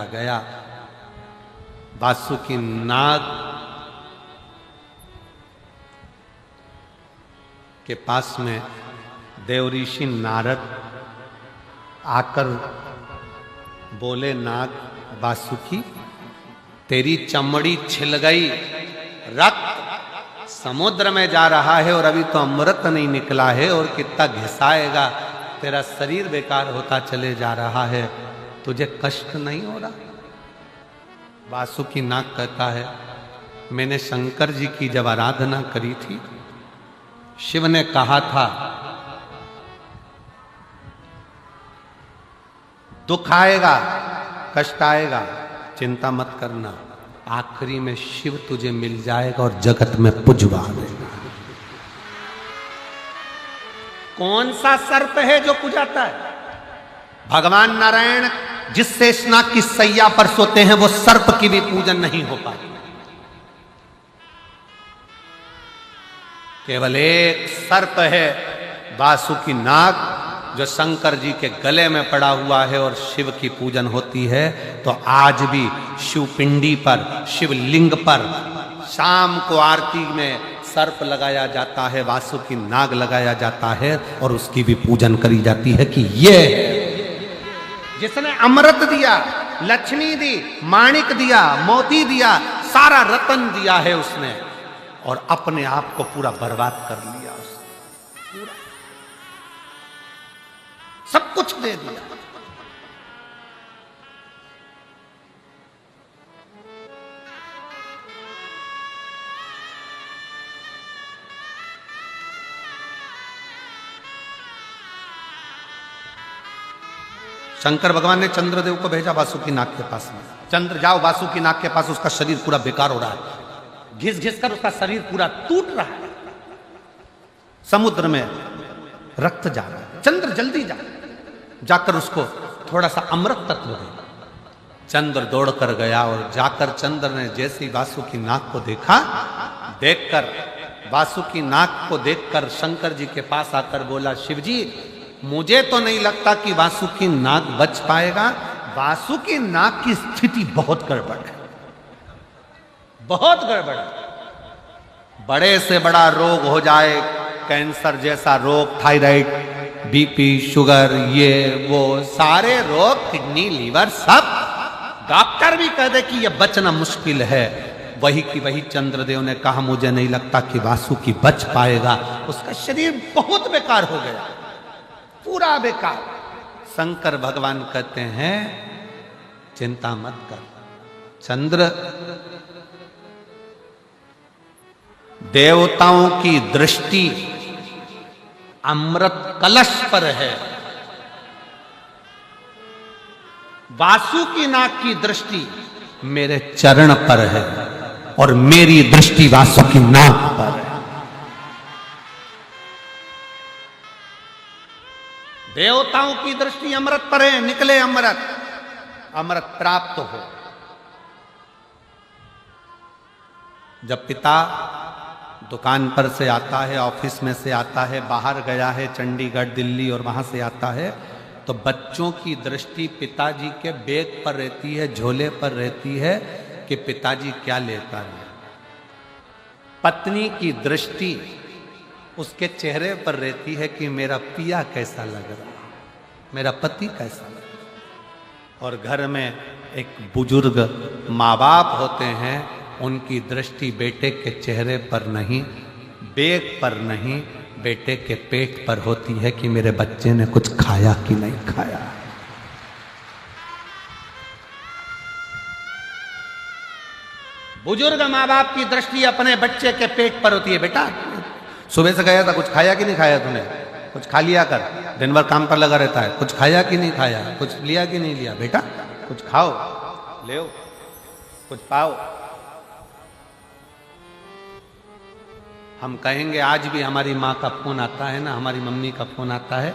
गया, वासुकी नाग के पास में देवऋषि नारद आकर बोले, नाग वासुकी, तेरी चमड़ी छिल गई, रक्त समुद्र में जा रहा है और अभी तो अमृत नहीं निकला है, और कितना घिसाएगा, तेरा शरीर बेकार होता चले जा रहा है, तुझे कष्ट नहीं हो रहा? वासुकी नाग कहता है, मैंने शंकर जी की जब आराधना करी थी, शिव ने कहा था दुख आएगा, कष्ट आएगा, चिंता मत करना, आखिरी में शिव तुझे मिल जाएगा और जगत में पुजवा देगा। कौन सा सर्प है जो पुजाता है? भगवान नारायण जिस शेषनाग की सैया पर सोते हैं, वो सर्प की भी पूजन नहीं हो पाती। केवल एक सर्प है, वासुकी नाग, जो शंकर जी के गले में पड़ा हुआ है और शिव की पूजन होती है। तो आज भी शिवपिंडी पर, शिवलिंग पर शाम को आरती में सर्प लगाया जाता है, वासुकी नाग लगाया जाता है, और उसकी भी पूजन करी जाती है कि ये जिसने अमृत दिया, लक्ष्मी दी, माणिक दिया, मोती दिया, सारा रतन दिया है उसने, और अपने आप को पूरा बर्बाद कर लिया उसने, पूरा सब कुछ दे दिया। शंकर भगवान ने चंद्रदेव को भेजा वासुकी नाग के पास में, चंद्र जाओ वासुकी नाग के पास, उसका शरीर पूरा बेकार हो रहा है, घिस घिस कर उसका शरीर पूरा टूट रहा है, समुद्र में रक्त जा रहा है, चंद्र जल्दी जा, जाकर उसको थोड़ा सा अमृत तत्व दे। चंद्र दौड़कर गया और जाकर चंद्र ने जैसे वासुकी नाग को देखा, देखकर वासुकी नाग को देखकर शंकर जी के पास आकर बोला, शिव जी मुझे तो नहीं लगता कि वासुकी नाग बच पाएगा, वासुकी नाग की स्थिति बहुत गड़बड़ है, बहुत गड़बड़ है, बड़े से बड़ा रोग हो जाए, कैंसर जैसा रोग, थायराइड, बीपी, शुगर, ये वो सारे रोग, किडनी, लीवर, सब डॉक्टर भी कह दे कि ये बचना मुश्किल है। वही की वही चंद्रदेव ने कहा, मुझे नहीं लगता कि वासुकी बच पाएगा, उसका शरीर बहुत बेकार हो गया, पूरा बेकार। शंकर भगवान कहते हैं, चिंता मत कर चंद्र, देवताओं की दृष्टि अमृत कलश पर है, वासुकी नाग की दृष्टि मेरे चरण पर है, और मेरी दृष्टि वासुकी नाग पर है। देवताओं की दृष्टि अमृत पर है, निकले अमृत, अमृत प्राप्त हो। जब पिता दुकान पर से आता है, ऑफिस में से आता है, बाहर गया है चंडीगढ़, दिल्ली, और वहां से आता है, तो बच्चों की दृष्टि पिताजी के बैग पर रहती है, झोले पर रहती है कि पिताजी क्या लेकर आए। पत्नी की दृष्टि उसके चेहरे पर रहती है कि मेरा पिया कैसा लग रहा, मेरा पति कैसा लग रहा। और घर में एक बुजुर्ग माँ बाप होते हैं, उनकी दृष्टि बेटे के चेहरे पर नहीं, बैग पर नहीं, बेटे के पेट पर होती है कि मेरे बच्चे ने कुछ खाया कि नहीं खाया। बुजुर्ग माँ बाप की दृष्टि अपने बच्चे के पेट पर होती है। बेटा सुबह से गया था, कुछ खाया कि नहीं खाया तूने, कुछ खा लिया कर, दिन भर काम पर लगा रहता है, कुछ खाया कि नहीं खाया, कुछ लिया कि नहीं लिया, बेटा कुछ खाओ, ले कुछ पाओ। हम कहेंगे आज भी हमारी माँ का फोन आता है ना, हमारी मम्मी का फोन आता है,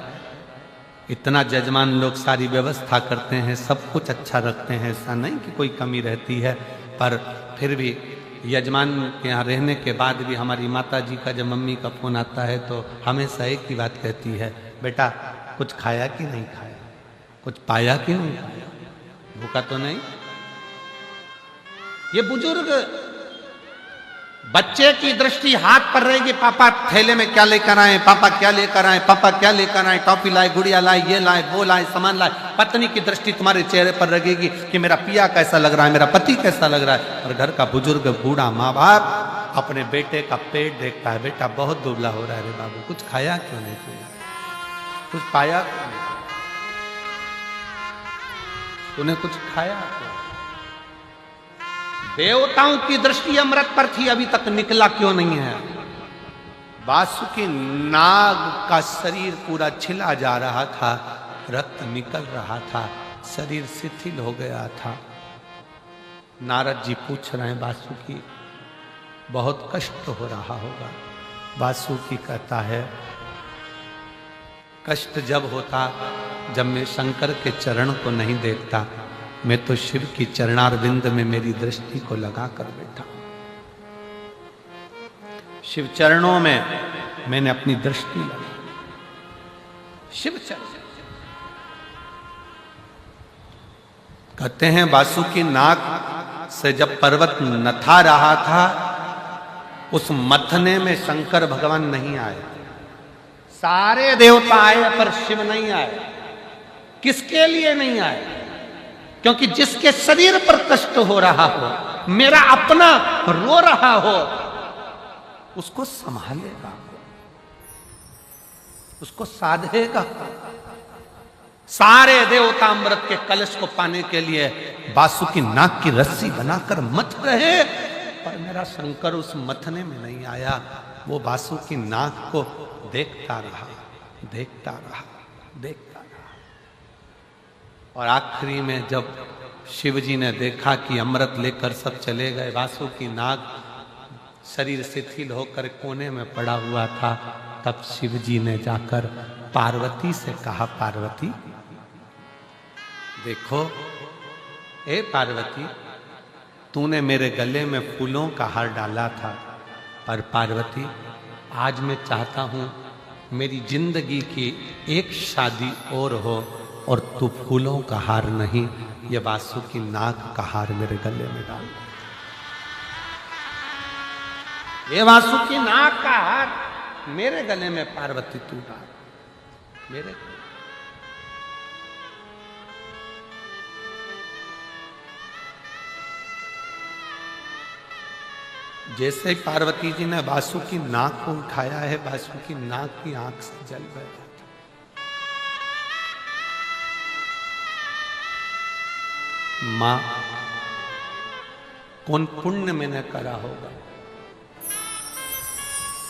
इतना जजमान लोग सारी व्यवस्था करते हैं, सब कुछ अच्छा रखते हैं, ऐसा नहीं कि कोई कमी रहती है, पर फिर भी यजमान के यहाँ रहने के बाद भी हमारी माता जी का जब मम्मी का फोन आता है तो हमेशा एक ही बात कहती है, बेटा कुछ खाया कि नहीं खाया, कुछ पाया कि नहीं पाया, भूखा तो नहीं। ये बुजुर्ग बच्चे की दृष्टि हाथ पर रहेगी, पापा थैले में क्या लेकर आए, पापा क्या लेकर आए, पापा क्या लेकर आए, टॉफी लाए, गुड़िया लाए, ये लाए, वो लाए, सामान लाए। पत्नी की दृष्टि तुम्हारे चेहरे पर रहेगी कि मेरा पिया कैसा लग रहा है, मेरा पति कैसा लग रहा है। और घर का बुजुर्ग बूढ़ा माँ बाप अपने बेटे का पेट देखता है, बेटा बहुत दुबला हो रहा है रे बाबू, कुछ खाया क्यों नहीं तूने, कुछ पाया क्यों नहीं, तूने कुछ खाया क्यों। देवताओं की दृष्टि अमृत पर थी, अभी तक निकला क्यों नहीं है। वासुकी नाग का शरीर पूरा छिला जा रहा था, रक्त निकल रहा था, शरीर शिथिल हो गया था। नारद जी पूछ रहे हैं, वासुकी बहुत कष्ट हो रहा होगा। वासुकी कहता है, कष्ट जब होता जब मैं शंकर के चरण को नहीं देखता, मैं तो शिव की चरणारविंद में मेरी दृष्टि को लगा कर बैठा। शिव चरणों में मैंने अपनी दृष्टि लगा, शिव चरण। कहते हैं वासुकी नाग से जब पर्वत नथा रहा था, उस मथने में शंकर भगवान नहीं आए। सारे देवता आए पर शिव नहीं आए। किसके लिए नहीं आए? क्योंकि जिसके शरीर पर कष्ट हो रहा हो, मेरा अपना रो रहा हो, उसको संभालेगा, उसको साधेगा। सारे देवता अमृत के कलश को पाने के लिए वासुकी नाग की रस्सी बनाकर मथ रहे, पर मेरा शंकर उस मथने में नहीं आया। वो वासुकी नाग को देखता रहा, देखता रहा, देखता रहा। और आखिरी में जब शिवजी ने देखा कि अमृत लेकर सब चले गए, वासुकी नाग शरीर शिथिल होकर कोने में पड़ा हुआ था, तब शिवजी ने जाकर पार्वती से कहा, पार्वती देखो, ए पार्वती, तूने मेरे गले में फूलों का हार डाला था, पर पार्वती आज मैं चाहता हूं मेरी जिंदगी की एक शादी और हो, और तू फूलों का हार नहीं, ये वासुकी नाग का हार मेरे गले में डाल। ये वासुकी नाग का हार मेरे गले में पार्वती तू डाल, मेरे। जैसे ही पार्वती जी ने वासुकी नाग को उठाया है, वासुकी नाग की आंख से जल गया। मां, कौन पुण्य मैंने करा होगा,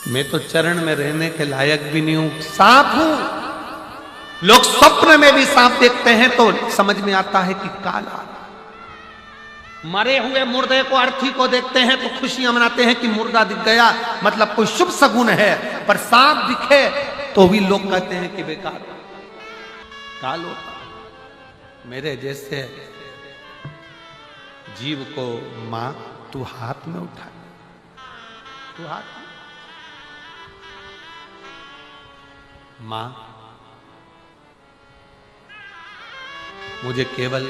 मैं तो चरण में रहने के लायक भी नहीं हूं, सांप हूं। लोग स्वप्न में भी सांप देखते हैं तो समझ में आता है कि काला। मरे हुए मुर्दे को, अर्थी को देखते हैं तो खुशियां मनाते हैं कि मुर्दा दिख गया, मतलब कोई शुभ सगुन है। पर सांप दिखे तो भी लोग कहते हैं कि बेकार, काल होता। मेरे जैसे जीव को मां तू हाथ में उठा, तू हाथ में। मां मुझे केवल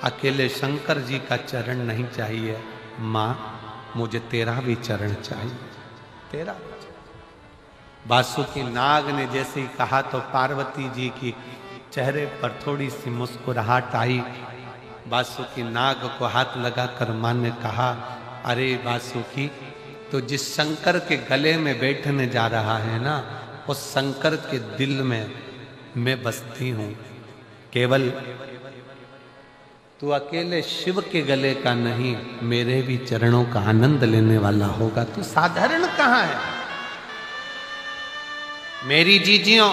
अकेले शंकर जी का चरण नहीं चाहिए माँ, मुझे तेरा भी चरण चाहिए, तेरा। वासुकी नाग ने जैसे ही कहा तो पार्वती जी की चेहरे पर थोड़ी सी मुस्कुराहट आई। वासुकी नाग को हाथ लगाकर मां ने कहा, अरे वासुकी, तो जिस शंकर के गले में बैठने जा रहा है ना, उस शंकर के दिल में मैं बसती हूं। केवल तू अकेले शिव के गले का नहीं, मेरे भी चरणों का आनंद लेने वाला होगा। तू साधारण कहां है? मेरी जीजियों,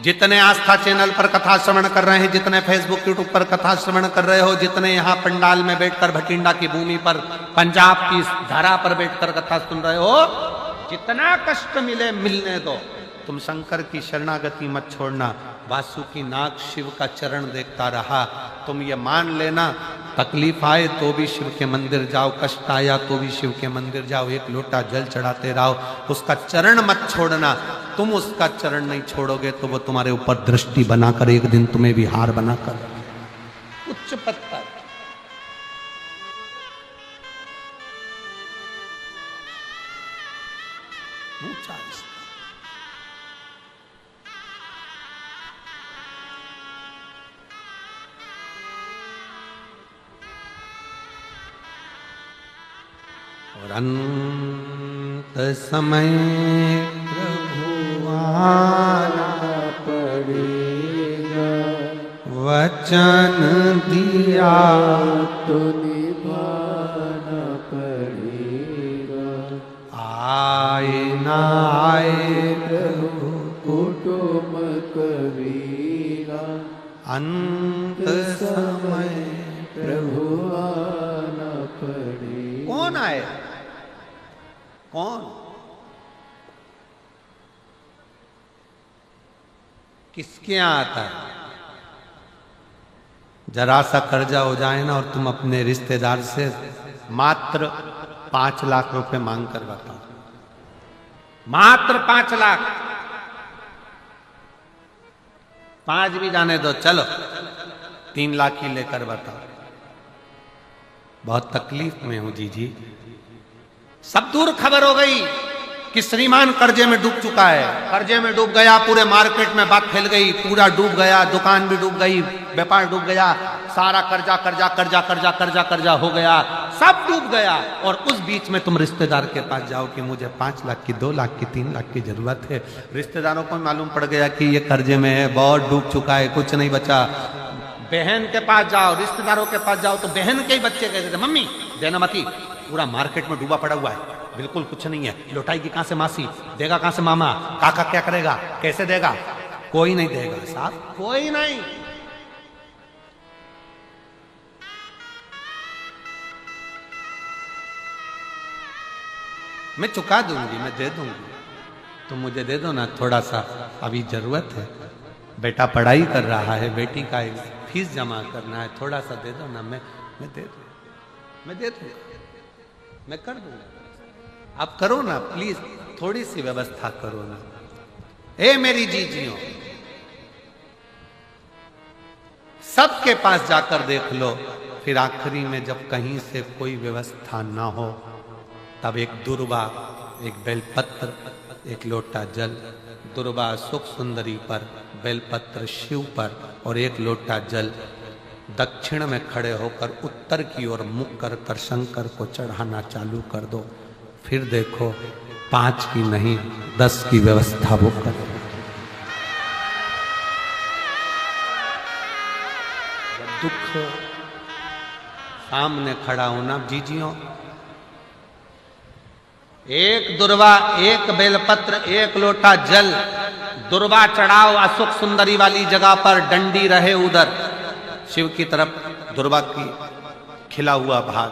जितने आस्था चैनल पर कथा श्रवण कर रहे हैं, जितने फेसबुक यूट्यूब पर कथा श्रवण कर रहे हो, जितने यहाँ पंडाल में बैठकर भटिंडा की भूमि पर पंजाब की धारा पर बैठकर कथा सुन रहे हो, जितना कष्ट मिले मिलने दो, तुम शंकर की शरणागति मत छोड़ना। वासुकी नाग शिव का चरण देखता रहा। तुम ये मान लेना, तकलीफ आए तो भी शिव के मंदिर जाओ, कष्ट आया तो भी शिव के मंदिर जाओ, एक लोटा जल चढ़ाते रहो, उसका चरण मत छोड़ना। तुम उसका चरण नहीं छोड़ोगे तो वो तुम्हारे ऊपर दृष्टि बनाकर एक दिन तुम्हें भी हार बनाकर, उच्च पत्थर। और अंत समय प्रभु आना पड़ेगा, वचन दिया तो निभाना पड़ेगा। आए ना आए प्रभु कुटुंब कबीरा, अंत समय प्रभु आना पड़ेगा। कौन आए? कौन? किसके यहां आता है? जरा सा कर्जा हो जाए ना और तुम अपने रिश्तेदार से मात्र 5 लाख रुपए मांग कर बताओ, मात्र 5 लाख। 5 भी जाने दो, चलो 3 लाख ही लेकर बताओ। बहुत तकलीफ में हूं जी। सब दूर खबर हो गई कि श्रीमान कर्जे में डूब चुका है, कर्जे में डूब गया, पूरे मार्केट में बात फैल गई, पूरा डूब गया, दुकान भी डूब गई, व्यापार डूब गया, सारा कर्जा कर्जा कर्जा कर्जा कर्जा कर्जा हो गया, सब डूब गया। और उस बीच में तुम रिश्तेदार के पास जाओ कि मुझे 5 लाख की, 2 लाख की, 3 लाख की जरूरत है। रिश्तेदारों को मालूम पड़ गया कि ये कर्जे में है, बहुत डूब चुका है, कुछ नहीं बचा। बहन के पास जाओ, रिश्तेदारों के पास जाओ तो बहन के ही बच्चे कहते थे, मम्मी देना मती, पूरा मार्केट में डूबा पड़ा हुआ है, बिल्कुल कुछ नहीं है, लौटाएगी कहां से मासी, देगा कहां से मामा, काका क्या करेगा, कैसे देगा? कोई नहीं देगा साहब, कोई नहीं। मैं चुका दूंगी, मैं दे दूंगी, तुम मुझे दे दो ना थोड़ा सा, अभी जरूरत है। बेटा पढ़ाई कर रहा है, बेटी का फीस जमा करना है, थोड़ा सा दे दो ना, मैं दे दूंगा, मैं दे दूंगा, मैं कर दूंगा। आप करो ना प्लीज, थोड़ी सी व्यवस्था करो ना। ए मेरी जीजियों, सबके पास जाकर देख लो, फिर आखिरी में जब कहीं से कोई व्यवस्था ना हो, तब एक दुर्वा, एक बेलपत्र, एक लोटा जल, दुर्वा सुख सुंदरी पर, बेलपत्र शिव पर और एक लोटा जल दक्षिण में खड़े होकर उत्तर की ओर मुख कर शंकर को चढ़ाना चालू कर दो। फिर देखो 5 की नहीं 10 की व्यवस्था वो कर। दुख सामने खड़ा होना जीजियों, एक दुर्वा, एक बेलपत्र, एक लोटा जल, दुर्वा चढ़ाओ असुख सुंदरी वाली जगह पर, डंडी रहे उधर शिव की तरफ, दुर्वा की खिला हुआ भाग,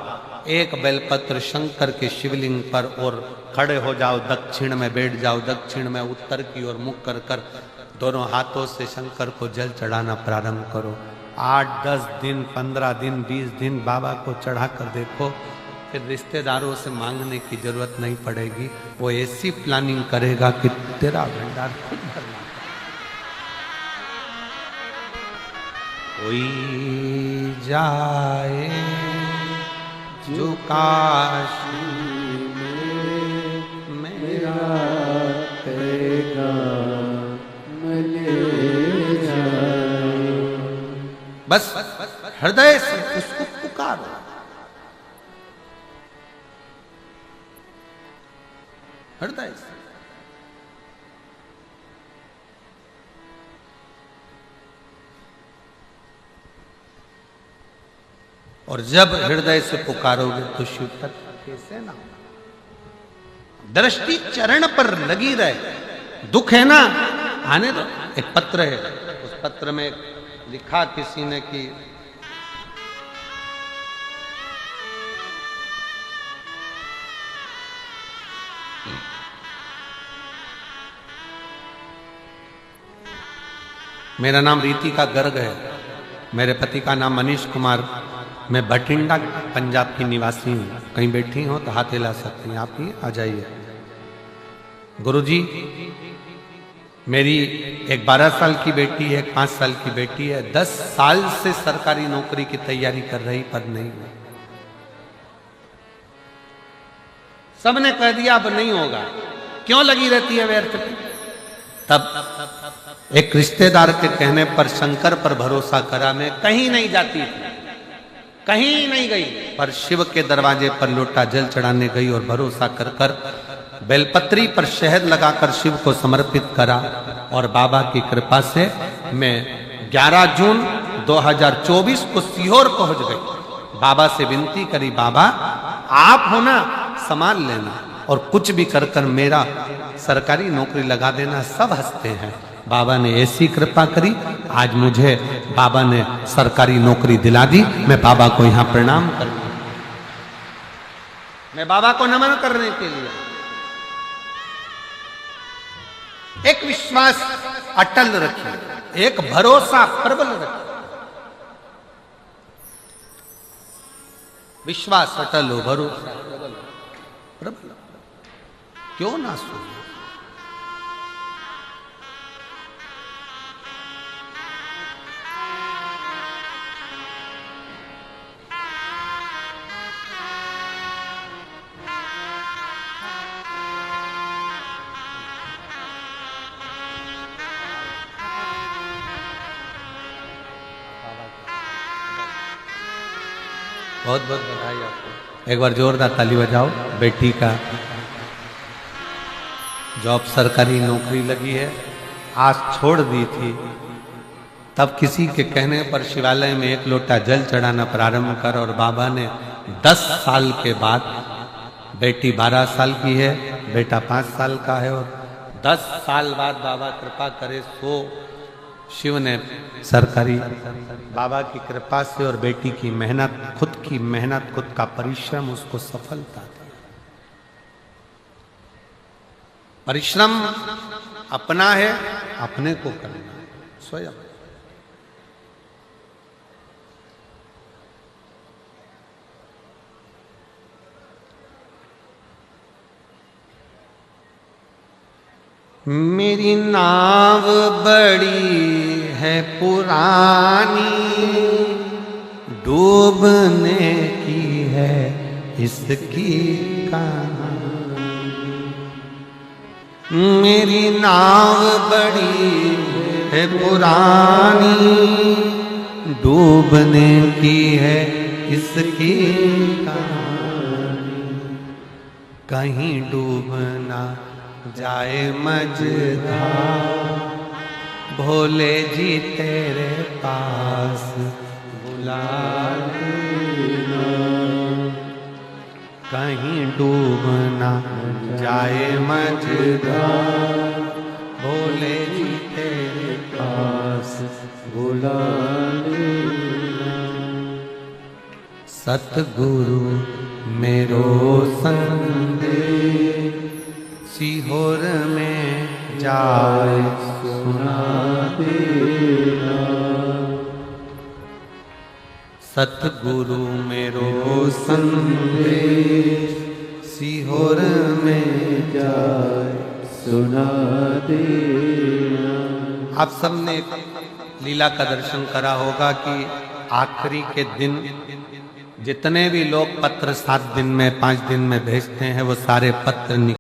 एक बेलपत्र शंकर के शिवलिंग पर और खड़े हो जाओ, दक्षिण में बैठ जाओ, दक्षिण में उत्तर की ओर मुख कर दोनों हाथों से शंकर को जल चढ़ाना प्रारंभ करो। 8-10 दिन, 15 दिन, 20 दिन बाबा को चढ़ा कर देखो, फिर रिश्तेदारों से मांगने की जरूरत नहीं पड़ेगी। वो ऐसी प्लानिंग करेगा कि तेरा भंडार खुद भरना। कोई जाए जो काशी में मेरा बस हृदय से उसको पुकारो। हृदय से। और जब हृदय से पुकारोगे तो शिव तत्व कैसे ना हो। दृष्टि चरण पर लगी रहे। दुख है ना, आने दो। एक पत्र है, उस पत्र में लिखा किसी ने कि मेरा नाम रीतिका गर्ग है, मेरे पति का नाम मनीष कुमार, मैं बठिंडा पंजाब की निवासी हूँ। कहीं बैठी हो तो हाथ हिला सकती हैं, आप ही आ जाइए। गुरुजी, मेरी एक 12 साल की बेटी है, एक 5 साल की बेटी है, 10 साल से सरकारी नौकरी की तैयारी कर रही पर नहीं हुई। सबने कह दिया अब नहीं होगा, क्यों लगी रहती है व्यर्थ की। तब एक रिश्तेदार के कहने पर शंकर पर भरोसा करा। मैं कहीं नहीं जाती थी, कहीं नहीं गई, पर शिव के दरवाजे पर लोटा जल चढ़ाने गई और भरोसा कर कर बेलपत्री पर शहद लगाकर शिव को समर्पित करा। और बाबा की कृपा से मैं 11 जून 2024 को सीहोर पहुंच गई। बाबा से विनती करी, बाबा आप हो ना, संभाल लेना और कुछ भी कर कर मेरा सरकारी नौकरी लगा देना। सब हंसते हैं। बाबा ने ऐसी कृपा करी, आज मुझे बाबा ने सरकारी नौकरी दिला दी। मैं बाबा को यहां प्रणाम करूं, मैं बाबा को नमन करने के लिए। एक विश्वास अटल रखिए, एक भरोसा प्रबल रखिए। विश्वास अटल हो, भरोसा प्रबल, क्यों ना सुनो। बहुत बहुत बधाई आपको। एक बार जोरदार ताली बजाओ। बेटी का जॉब सरकारी नौकरी लगी है, आज छोड़ दी थी, तब किसी के कहने पर शिवालय में 1 लोटा जल चढ़ाना प्रारंभ कर। और बाबा ने 10 साल के बाद, बेटी 12 साल की है, बेटा 5 साल का है, और 10 साल बाद बाबा कृपा करे सो शिव ने सरकारी, बाबा की कृपा से और बेटी की मेहनत, खुद की मेहनत, खुद का परिश्रम उसको सफलता दी। परिश्रम अपना है, अपने को करना है स्वयं। मेरी नाव बड़ी है पुरानी, डूबने की है इसकी कहानी। मेरी नाव बड़ी है पुरानी, डूबने की है इसकी कहानी। कहीं डूबना जाए मझधार, भोले जी तेरे पास बुला लेना। कहीं डूबना जाए मझधार, भोले जी तेरे पास बुला लेना। सतगुरु मेरो संदेश, सीहोर में जाए सुना देना। सतगुरु मेरो संदेश, सीहोर में जाए सुना देना। आप सबने लीला का दर्शन करा होगा कि आखिरी के दिन जितने भी लोग पत्र 7 दिन में 5 दिन में भेजते हैं वो सारे पत्र